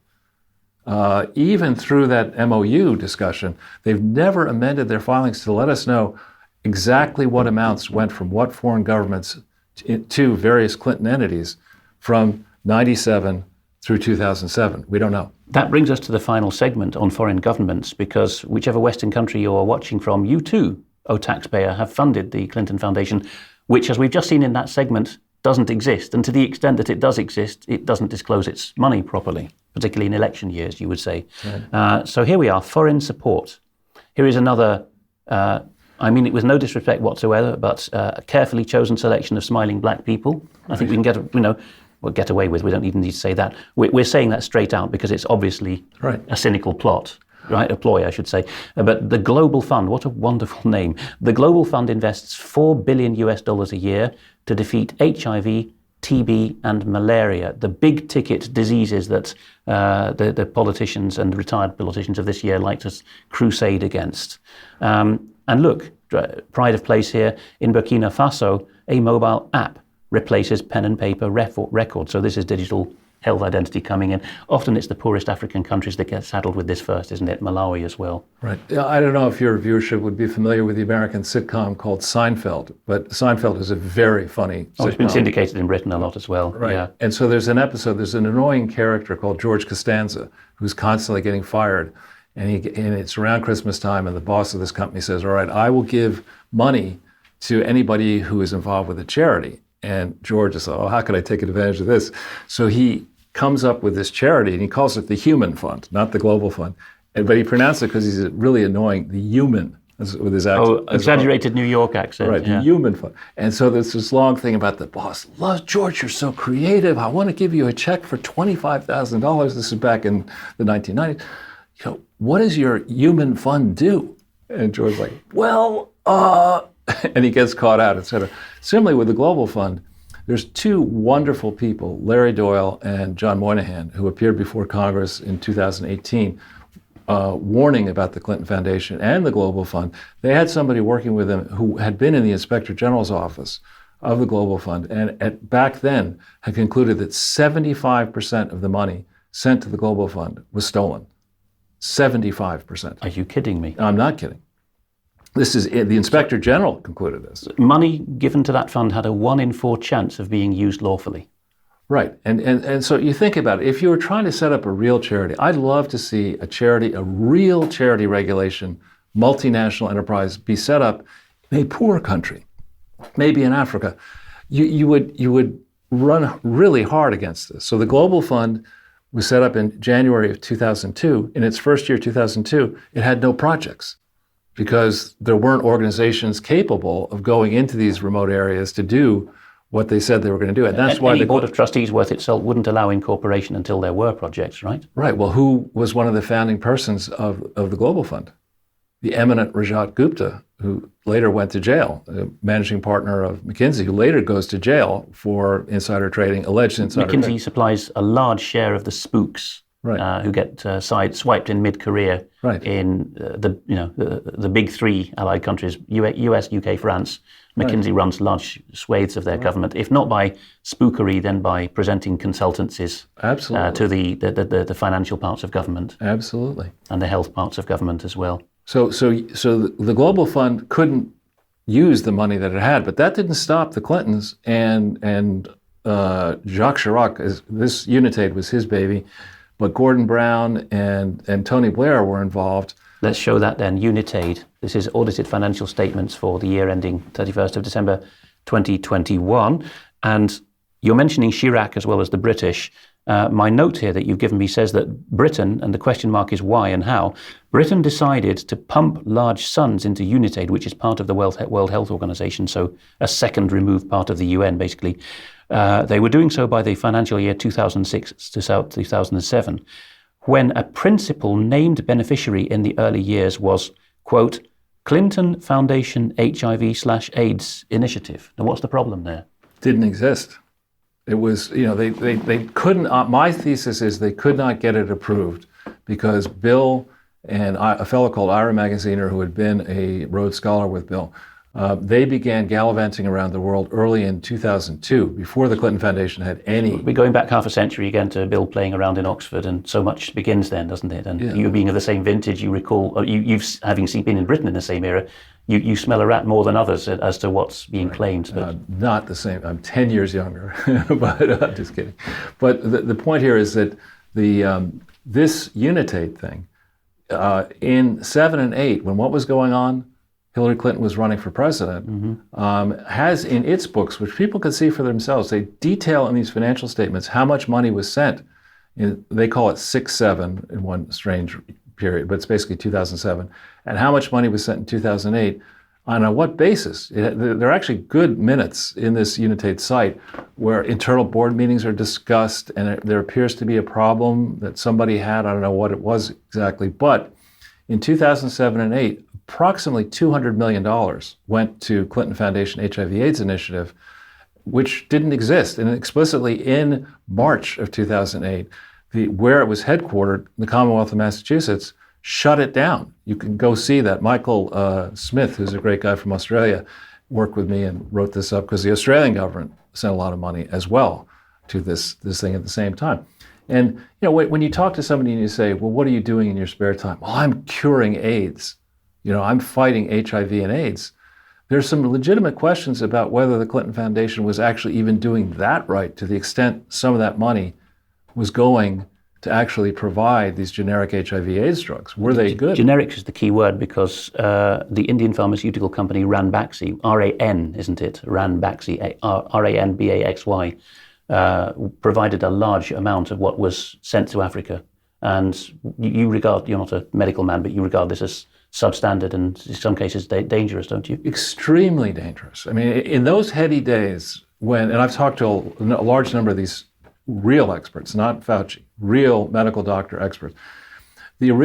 Even through that MOU discussion, they've never amended their filings to let us know exactly what amounts went from what foreign governments to various Clinton entities from 97 through 2007. We don't know. That brings us to the final segment on foreign governments, because whichever Western country you are watching from, you too, O taxpayer, have funded the Clinton Foundation, which, as we've just seen in that segment, doesn't exist. And to the extent that it does exist, it doesn't disclose its money properly, particularly in election years, you would say. Right. So here we are, foreign support. Here is another, I mean it with no disrespect whatsoever, but a carefully chosen selection of smiling black people. I think we can get away with, we don't even need to say that. We're saying that straight out because it's obviously a cynical plot. Right, a ploy, I should say. But the Global Fund, what a wonderful name. The Global Fund invests $4 billion a year to defeat HIV, TB, and malaria, the big ticket diseases that the politicians and retired politicians of this year like to crusade against. And look, pride of place here, in Burkina Faso, a mobile app replaces pen and paper records. So this is digital health identity coming in. Often it's the poorest African countries that get saddled with this first, isn't it? Malawi as well. Right. I don't know if your viewership would be familiar with the American sitcom called Seinfeld, but Seinfeld is a very funny sitcom. It's been syndicated in Britain a lot as well. Right. Yeah. And so there's an annoying character called George Costanza who's constantly getting fired. And it's around Christmas time, and the boss of this company says, all right, I will give money to anybody who is involved with a charity. And George is, how could I take advantage of this? So he comes up with this charity, and he calls it the Human Fund, not the Global Fund. But he pronounced it because he's really annoying, the Human, with his accent. Oh, exaggerated New York accent. Right, yeah. The Human Fund. And so there's this long thing about the boss. George, you're so creative. I want to give you a check for $25,000. This is back in the 1990s. What does your Human Fund do? And George's like, and he gets caught out, et cetera. Similarly with the Global Fund, there's two wonderful people, Larry Doyle and John Moynihan, who appeared before Congress in 2018, warning about the Clinton Foundation and the Global Fund. They had somebody working with them who had been in the Inspector General's office of the Global Fund, and back then had concluded that 75% of the money sent to the Global Fund was stolen. 75%. Are you kidding me? I'm not kidding. This is the Inspector General concluded this. Money given to that fund had a 1 in 4 chance of being used lawfully. Right, and so you think about it. If you were trying to set up a real charity, I'd love to see a real charity regulation, multinational enterprise be set up in a poor country, maybe in Africa. You would run really hard against this. So the Global Fund was set up in January of 2002. In its first year, 2002, it had no projects, because there weren't organizations capable of going into these remote areas to do what they said they were going to do. And that's why the Board of Trustees worth its salt wouldn't allow incorporation until there were projects, right? Right. Well, who was one of the founding persons of the Global Fund? The eminent Rajat Gupta, who later went to jail, a managing partner of McKinsey, who later goes to jail for insider trading, alleged insider McKinsey trading. supplies a large share of the spooks who get swiped in mid-career in the big three allied countries, US, UK, France. McKinsey runs large swathes of their government, if not by spookery, then by presenting consultancies to the financial parts of government. Absolutely. And the health parts of government as well. So the Global Fund couldn't use the money that it had, but that didn't stop the Clintons and Jacques Chirac. This Unitaid was his baby, but Gordon Brown and Tony Blair were involved. Let's show that then. Unitaid. This is audited financial statements for the year ending 31st of December 2021, and you're mentioning Chirac as well as the British. My note here that you've given me says that Britain, and the question mark is why and how, Britain decided to pump large sums into Unitaid, which is part of the World Health Organization, so a second removed part of the UN, basically. They were doing so by the financial year 2006 to 2007, when a principal named beneficiary in the early years was, quote, Clinton Foundation HIV/AIDS Initiative. Now, what's the problem there? Didn't exist. It was, they couldn't, my thesis is they could not get it approved because Bill and a fellow called Ira Magaziner, who had been a Rhodes Scholar with Bill, they began gallivanting around the world early in 2002, before the Clinton Foundation had any. We're going back half a century again to Bill playing around in Oxford, and so much begins then, doesn't it? And you being of the same vintage, you recall, you've having been in Britain in the same era, you smell a rat more than others as to what's being claimed. But not the same. I'm 10 years younger, but I'm just kidding. But the point here is that this Unitaid thing, in 7 and 8, when what was going on, Hillary Clinton was running for president, has in its books, which people can see for themselves, they detail in these financial statements how much money was sent. They call it 6-7 in one strange period, but it's basically 2007, and how much money was sent in 2008, on what basis. There are actually good minutes in this Unitaid site where internal board meetings are discussed, and there appears to be a problem that somebody had. I don't know what it was exactly, but in 2007 and 8, approximately $200 million went to Clinton Foundation HIV/AIDS Initiative, which didn't exist. And explicitly in March of 2008, where it was headquartered, the Commonwealth of Massachusetts, shut it down. You can go see that. Michael Smith, who's a great guy from Australia, worked with me and wrote this up because the Australian government sent a lot of money as well to this thing at the same time. And when you talk to somebody and you say, well, what are you doing in your spare time? Well, I'm curing AIDS. I'm fighting HIV and AIDS. There's some legitimate questions about whether the Clinton Foundation was actually even doing that right, to the extent some of that money was going to actually provide these generic HIV/AIDS drugs. Were they good? Generics is the key word because the Indian pharmaceutical company Ranbaxy, RAN, isn't it? Ranbaxy, RANBAXY, provided a large amount of what was sent to Africa. And you're not a medical man, but you regard this as substandard and in some cases dangerous, don't you? Extremely dangerous. I mean, in those heady days and I've talked to a large number of these real experts, not Fauci, real medical doctor experts.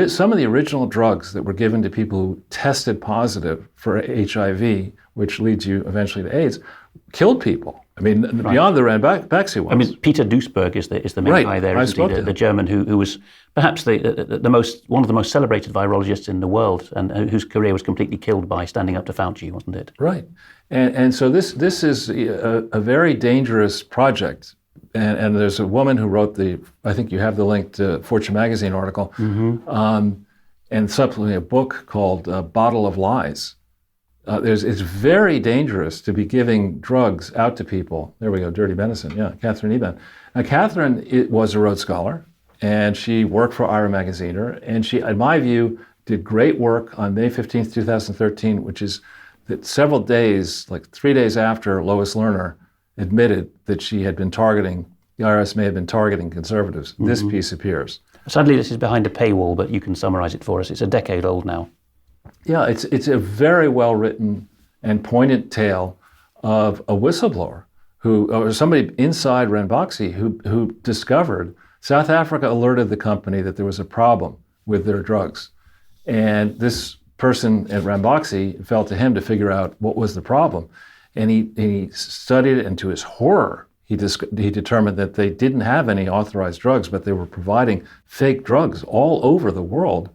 Some of the original drugs that were given to people who tested positive for HIV, which leads you eventually to AIDS, killed people. I mean, beyond the Ranbaxy ones. I mean, Peter Duisberg is the main guy there, isn't he? The German who was perhaps one of the most celebrated virologists in the world, and whose career was completely killed by standing up to Fauci, wasn't it? Right, and so this is a very dangerous project. And there's a woman who wrote I think you have the link to Fortune magazine article, and subsequently a book called Bottle of Lies. It's very dangerous to be giving drugs out to people. There we go, Dirty Medicine. Yeah, Catherine Eben. Now, Catherine was a Rhodes Scholar, and she worked for Ira Magaziner, and she, in my view, did great work on May 15th, 2013, which is that several days, like 3 days after Lois Lerner admitted that she had been targeting, the IRS may have been targeting conservatives. This piece appears. Sadly, this is behind a paywall, but you can summarize it for us. It's a decade old now. Yeah, it's a very well-written and poignant tale of a whistleblower or somebody inside Ranbaxy who discovered South Africa alerted the company that there was a problem with their drugs. And this person at Ranbaxy, it fell to him to figure out what was the problem. And he studied it, and to his horror, he determined that they didn't have any authorized drugs, but they were providing fake drugs all over the world.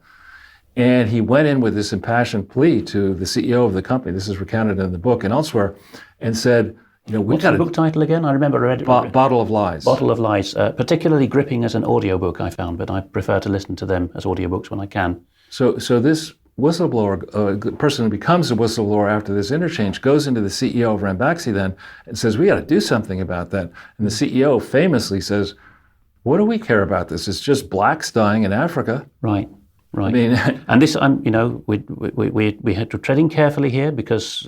And he went in with this impassioned plea to the CEO of the company, this is recounted in the book and elsewhere, and said, What's the book title again? I remember I read it. Bottle of Lies. Bottle of Lies. Particularly gripping as an audiobook, I found, but I prefer to listen to them as audiobooks when I can. So this whistleblower, person who becomes a whistleblower after this interchange, goes into the CEO of Ranbaxy then and says, we got to do something about that. And the CEO famously says, what do we care about this? It's just blacks dying in Africa. Right. I mean, and this, we had to treading carefully here because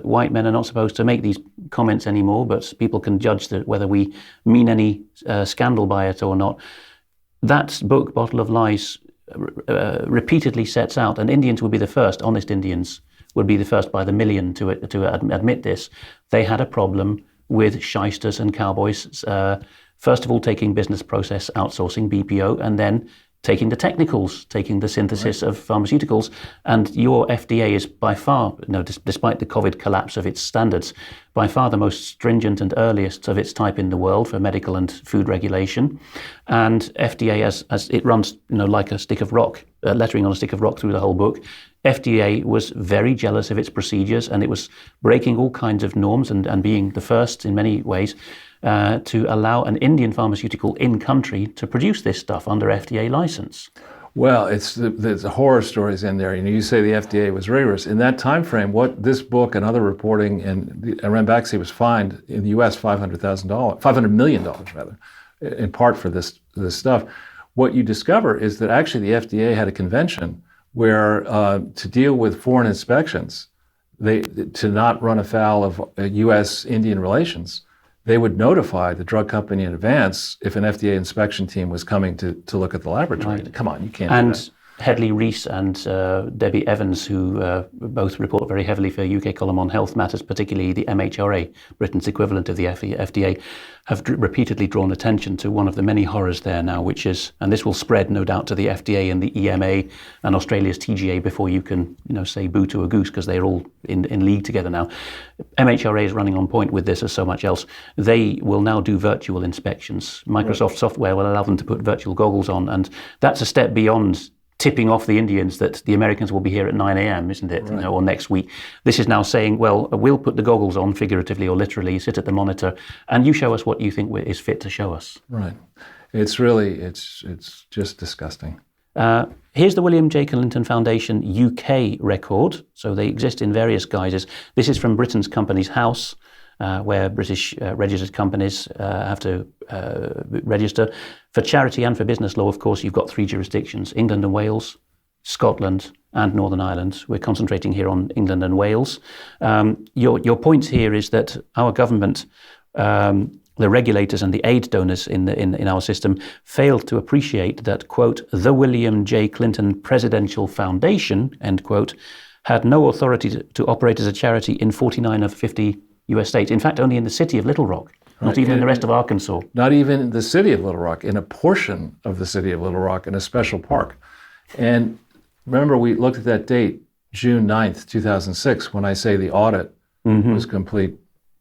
white men are not supposed to make these comments anymore, but people can judge whether we mean any scandal by it or not. That book, Bottle of Lies, repeatedly sets out, and Indians would be the first, honest Indians would be the first by the million to admit this. They had a problem with shysters and cowboys, first of all taking business process outsourcing, BPO, and then taking the technicals, taking the synthesis of pharmaceuticals. And your FDA is by far, despite the COVID collapse of its standards, by far the most stringent and earliest of its type in the world for medical and food regulation. And FDA, as it runs like a stick of rock, lettering on a stick of rock through the whole book, FDA was very jealous of its procedures, and it was breaking all kinds of norms and being the first in many ways to allow an Indian pharmaceutical in country to produce this stuff under FDA license. Well, there's horror stories in there. You say the FDA was rigorous. In that time frame, what this book and other reporting, and Ranbaxy was fined in the U.S. $500 million rather, in part for this stuff. What you discover is that actually the FDA had a convention where to deal with foreign inspections, to not run afoul of U.S.-Indian relations, they would notify the drug company in advance if an FDA inspection team was coming to look at the laboratory. Right. Come on, you can't do that. Hedley Rees and Debbie Evans, who both report very heavily for UK column on health matters, particularly the MHRA, Britain's equivalent of the FDA, have repeatedly drawn attention to one of the many horrors there now, which is, and this will spread no doubt to the FDA and the EMA and Australia's TGA before you can, say boo to a goose, because they're all in league together now. MHRA is running on point with this as so much else. They will now do virtual inspections. Microsoft software will allow them to put virtual goggles on, and that's a step beyond tipping off the Indians that the Americans will be here at 9 a.m., isn't it? Right. Or next week. This is now saying, well, we'll put the goggles on, figuratively or literally, sit at the monitor, and you show us what you think is fit to show us. Right. It's just disgusting. Here's the William J. Clinton Foundation UK record. So they exist in various guises. This is from Britain's Companies House, where British registered companies have to register. For charity and for business law, of course, you've got three jurisdictions: England and Wales, Scotland and Northern Ireland. We're concentrating here on England and Wales. Your point here is that our government, the regulators and the aid donors in our system, failed to appreciate that, quote, the William J. Clinton Presidential Foundation, end quote, had no authority to operate as a charity in 49 of 50 U.S. states. In fact, only in the city of Little Rock, not even in the rest of Arkansas. Not even in the city of Little Rock, in a portion of the city of Little Rock, in a special park. And remember, we looked at that date, June 9th, 2006, when I say the audit was complete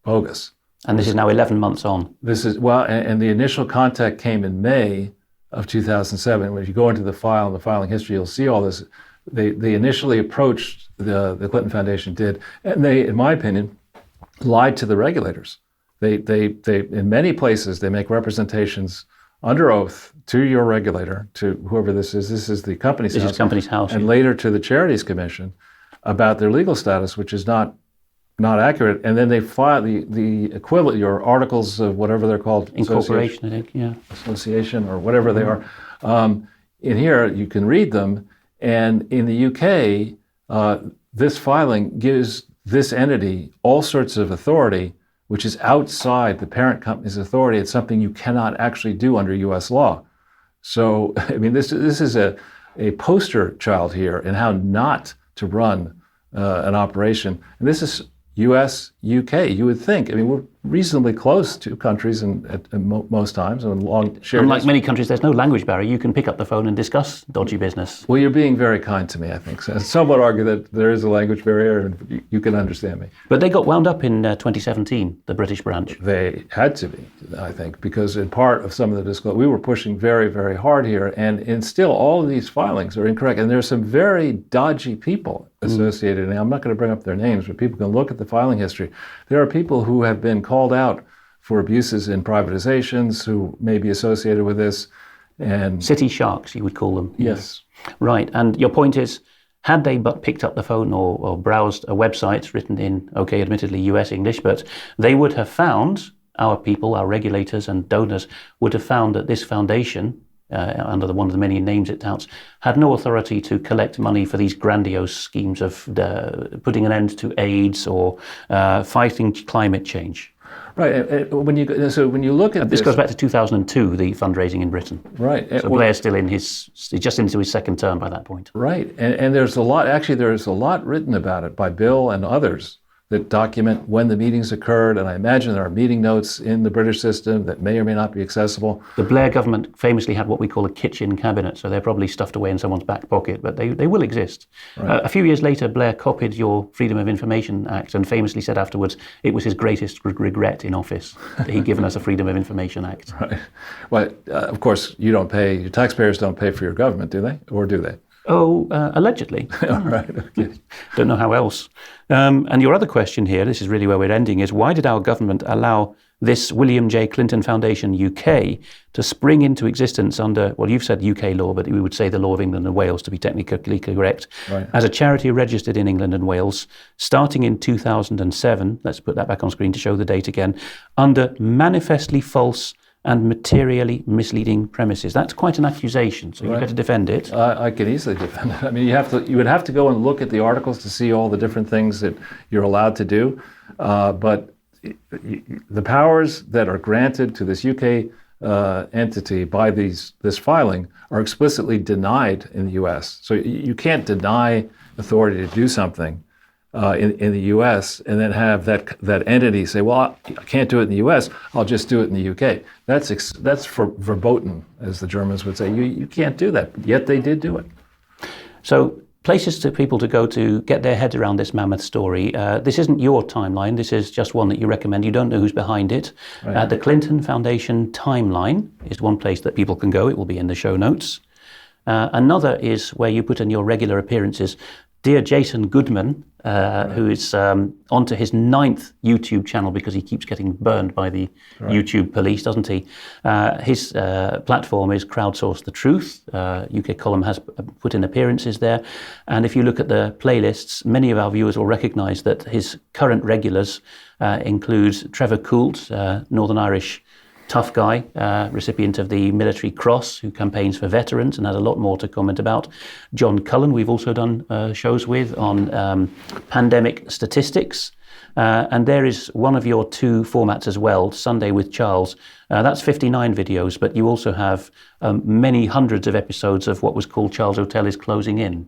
bogus. And this is now 11 months on. This is, and the initial contact came in May of 2007. When you go into the file and the filing history, you'll see all this. They initially approached, the Clinton Foundation did, and they, in my opinion, lied to the regulators. They in many places, they make representations under oath to your regulator, to whoever this is. This is the Companies House. This is Companies House. And later to the Charities Commission about their legal status, which is not accurate. And then they file the equivalent, your articles of whatever they're called. Incorporation, I think, yeah. Association or whatever they are. In here, you can read them. And in the UK, this filing gives this entity all sorts of authority, which is outside the parent company's authority. It's something you cannot actually do under U.S. law. So, I mean, this is a poster child here in how not to run an operation. And this is U.S., UK. You would think, I mean, reasonably close to countries at most times, and long shared. Unlike many countries, there's no language barrier. You can pick up the phone and discuss dodgy business. Well, you're being very kind to me, I think. So some would argue that there is a language barrier and you can understand me. But they got wound up in 2017, the British branch. They had to be, I think, because in part of some of the disclosure, we were pushing very, very hard here, and still all of these filings are incorrect. And there's some very dodgy people associated. And I'm not going to bring up their names, but people can look at the filing history. There are people who have been called out for abuses in privatizations who may be associated with this. And city sharks, you would call them. Yes. Right. And your point is, had they but picked up the phone or browsed a website written in, okay, admittedly US English, but they would have found, our people, our regulators and donors, would have found that this foundation, under one of the many names it touts, had no authority to collect money for these grandiose schemes of putting an end to AIDS or fighting climate change. Right. When you look at this goes back to 2002, the fundraising in Britain. Right. So Blair's still he's just into his second term by that point. Right. And there's a lot. Actually, there's a lot written about it by Bill and others that document when the meetings occurred, and I imagine there are meeting notes in the British system that may or may not be accessible. The Blair government famously had what we call a kitchen cabinet, so they're probably stuffed away in someone's back pocket, but they will exist. Right. A few years later, Blair copied your Freedom of Information Act and famously said afterwards it was his greatest regret in office that he'd given us a Freedom of Information Act. Right. Well, of course, your taxpayers don't pay for your government, do they? Or do they? Oh, allegedly. All right. Okay. Don't know how else. And your other question here, this is really where we're ending, is why did our government allow this William J. Clinton Foundation UK to spring into existence under, well, you've said UK law, but we would say the law of England and Wales to be technically correct, right, as a charity registered in England and Wales, starting in 2007, let's put that back on screen to show the date again, under manifestly false and materially misleading premises. That's quite an accusation, so you better defend it. I can easily defend it. I mean, you would have to go and look at the articles to see all the different things that you're allowed to do, but the powers that are granted to this UK entity by this filing are explicitly denied in the US. So you can't deny authority to do something in the U.S. and then have that entity say, well, I can't do it in the U.S., I'll just do it in the U.K. That's verboten, as the Germans would say. You can't do that, yet they did do it. So places to people to go to get their heads around this mammoth story. This isn't your timeline, this is just one that you recommend. You don't know who's behind it. Right. The Clinton Foundation timeline is one place that people can go. It will be in the show notes. Another is where you put in your regular appearances. Dear Jason Goodman, who is onto his 9th YouTube channel because he keeps getting burned by the YouTube police, doesn't he? His platform is Crowdsource the Truth. UK Column has put in appearances there. And if you look at the playlists, many of our viewers will recognise that his current regulars include Trevor Coult, Northern Irish tough guy, recipient of the Military Cross, who campaigns for veterans and has a lot more to comment about. John Cullen, we've also done shows with on pandemic statistics. And there is one of your 2 formats as well, Sunday with Charles. That's 59 videos, but you also have many hundreds of episodes of what was called Charles Ortel is Closing In.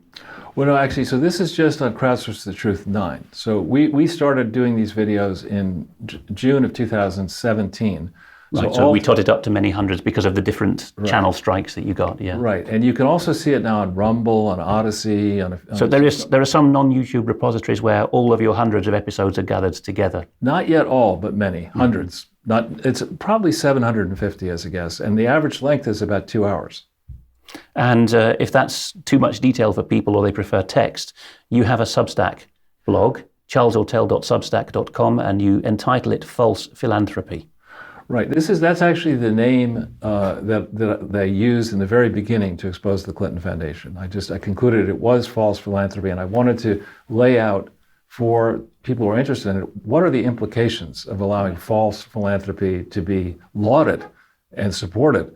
Well, no, actually, so this is just on Crowdsource the Truth 9. So we started doing these videos in June of 2017. Right, so we totted up to many hundreds because of the different channel strikes that you got, yeah. Right, and you can also see it now on Rumble, on Odyssey. So there are some non-YouTube repositories where all of your hundreds of episodes are gathered together. Not yet all, but many, hundreds. It's probably 750 as a guess, and the average length is about 2 hours. And if that's too much detail for people or they prefer text, you have a Substack blog, charlesortel.substack.com, and you entitle it False Philanthropy. Right. That's actually the name that they used in the very beginning to expose the Clinton Foundation. I concluded it was false philanthropy, and I wanted to lay out for people who are interested in it, what are the implications of allowing false philanthropy to be lauded and supported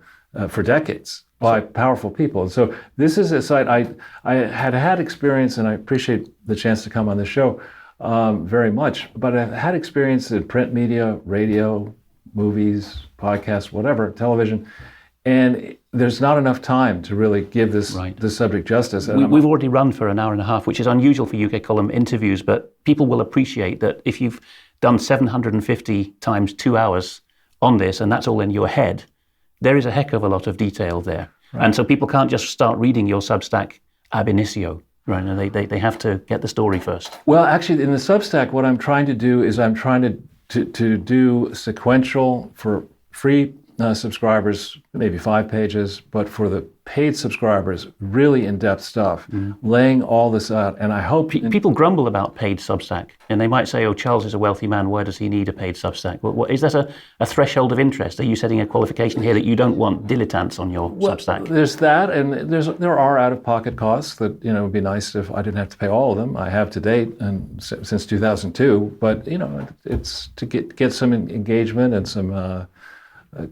for decades by powerful people. And so this is a site I had experience, and I appreciate the chance to come on this show very much, but I've had experience in print media, radio, movies, podcasts, whatever, television, and there's not enough time to really give this subject justice. We've already run for an hour and a half, which is unusual for UK Column interviews, but people will appreciate that if you've done 750 times 2 hours on this, and that's all in your head, there is a heck of a lot of detail there. Right. And so people can't just start reading your Substack ab initio, right? And they have to get the story first. Well, actually, in the Substack, what I'm trying to do is I'm trying to do sequential for free subscribers, maybe 5 pages, but for the paid subscribers, really in-depth stuff, laying all this out. And I hope... People grumble about paid Substack, and they might say, oh, Charles is a wealthy man, why does he need a paid Substack? Is that a threshold of interest? Are you setting a qualification here that you don't want dilettantes on your Substack? There's that, and there are out-of-pocket costs that, it would be nice if I didn't have to pay all of them. I have to date, and since 2002, but, it's to get some engagement and some...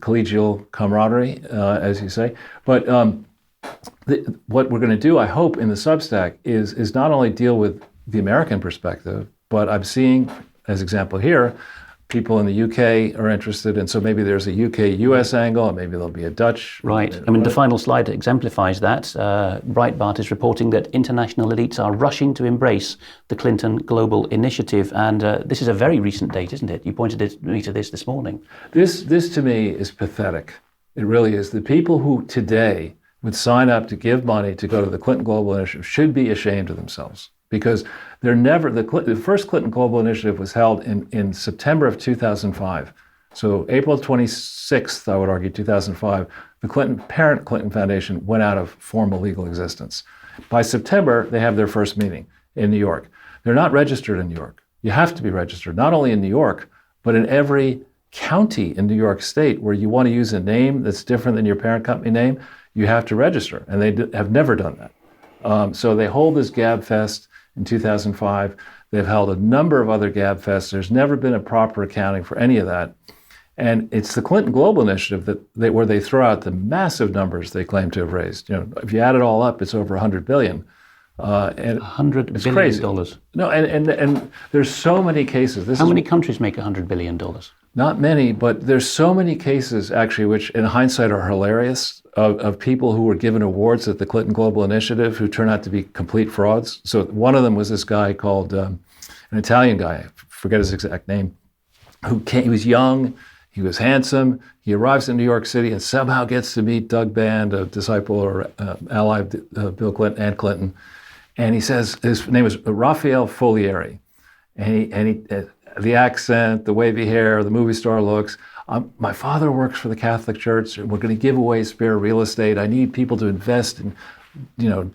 collegial camaraderie, as you say. But what we're going to do, I hope, in the Substack is not only deal with the American perspective, but I'm seeing, as example here, people in the UK are interested, and so maybe there's a UK-US angle, and maybe there'll be a Dutch. Right. I mean, the final slide exemplifies that. Breitbart is reporting that international elites are rushing to embrace the Clinton Global Initiative, and this is a very recent date, isn't it? You pointed me to this morning. This to me is pathetic. It really is. The people who today would sign up to give money to go to the Clinton Global Initiative should be ashamed of themselves. Because they're never, the first Clinton Global Initiative was held in September of 2005. So April 26th, I would argue, 2005, the parent Clinton Foundation went out of formal legal existence. By September, they have their first meeting in New York. They're not registered in New York. You have to be registered, not only in New York, but in every county in New York State where you want to use a name that's different than your parent company name, you have to register. And they have never done that. So they hold this Gab Fest in 2005. They've held a number of other Gab Fests. There's never been a proper accounting for any of that. And it's the Clinton Global Initiative where they throw out the massive numbers they claim to have raised. If you add it all up, it's over $100 billion. And $100 billion. Crazy. No, and there's so many cases. How many countries make $100 billion? Not many, but there's so many cases, actually, which in hindsight are hilarious, of people who were given awards at the Clinton Global Initiative who turned out to be complete frauds. So one of them was this guy called, an Italian guy, I forget his exact name, he was young, he was handsome, he arrives in New York City and somehow gets to meet Doug Band, a disciple or ally of Bill Clinton and Clinton. And he says, his name was Raphael Folieri. And he the accent, the wavy hair, the movie star looks. My father works for the Catholic Church. We're going to give away spare real estate. I need people to invest in,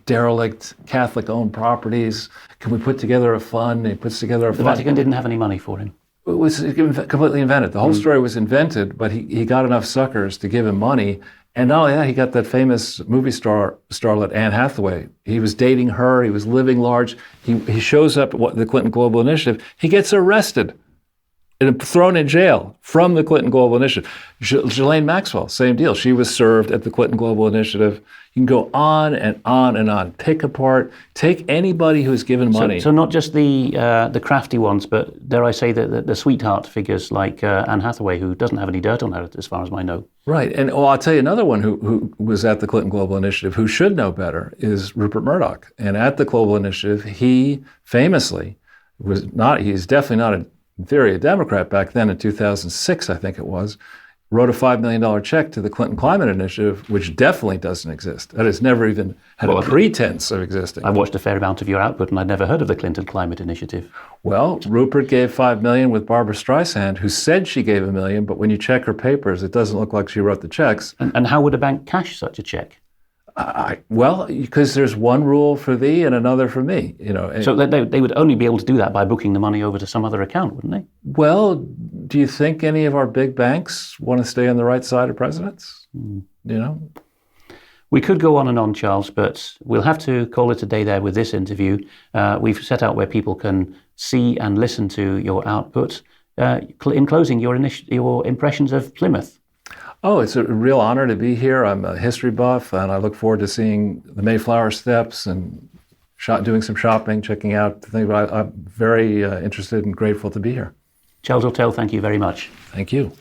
derelict Catholic-owned properties. Can we put together a fund? And he puts together a fund. The Vatican didn't have any money for him. It was completely invented. The whole story was invented, but he got enough suckers to give him money. And not only that, he got that famous movie starlet Anne Hathaway. He was dating her. He was living large. He shows up at the Clinton Global Initiative. He gets arrested and thrown in jail from the Clinton Global Initiative. Ghislaine Maxwell, same deal. She was served at the Clinton Global Initiative. You can go on and on and on. Pick apart. Take anybody who's given money. So not just the crafty ones, but dare I say the sweetheart figures like Anne Hathaway, who doesn't have any dirt on her, as far as I know. Right. And I'll tell you another one who was at the Clinton Global Initiative who should know better is Rupert Murdoch. And at the Global Initiative, he famously he's definitely not in theory a Democrat back then in 2006, I think it was, wrote a $5 million check to the Clinton Climate Initiative, which definitely doesn't exist. That has never even had a pretense of existing. I've watched a fair amount of your output, and I'd never heard of the Clinton Climate Initiative. Well, Rupert gave $5 million with Barbara Streisand, who said she gave $1 million, but when you check her papers, it doesn't look like she wrote the checks. And how would a bank cash such a check? Well, because there's one rule for thee and another for me. So they would only be able to do that by booking the money over to some other account, wouldn't they? Well, do you think any of our big banks want to stay on the right side of presidents? We could go on and on, Charles, but we'll have to call it a day there with this interview. We've set out where people can see and listen to your output. In closing, your impressions of Plymouth. Oh, it's a real honor to be here. I'm a history buff, and I look forward to seeing the Mayflower Steps and doing some shopping, checking out the things. I'm very interested and grateful to be here. Charles Ortel, thank you very much. Thank you.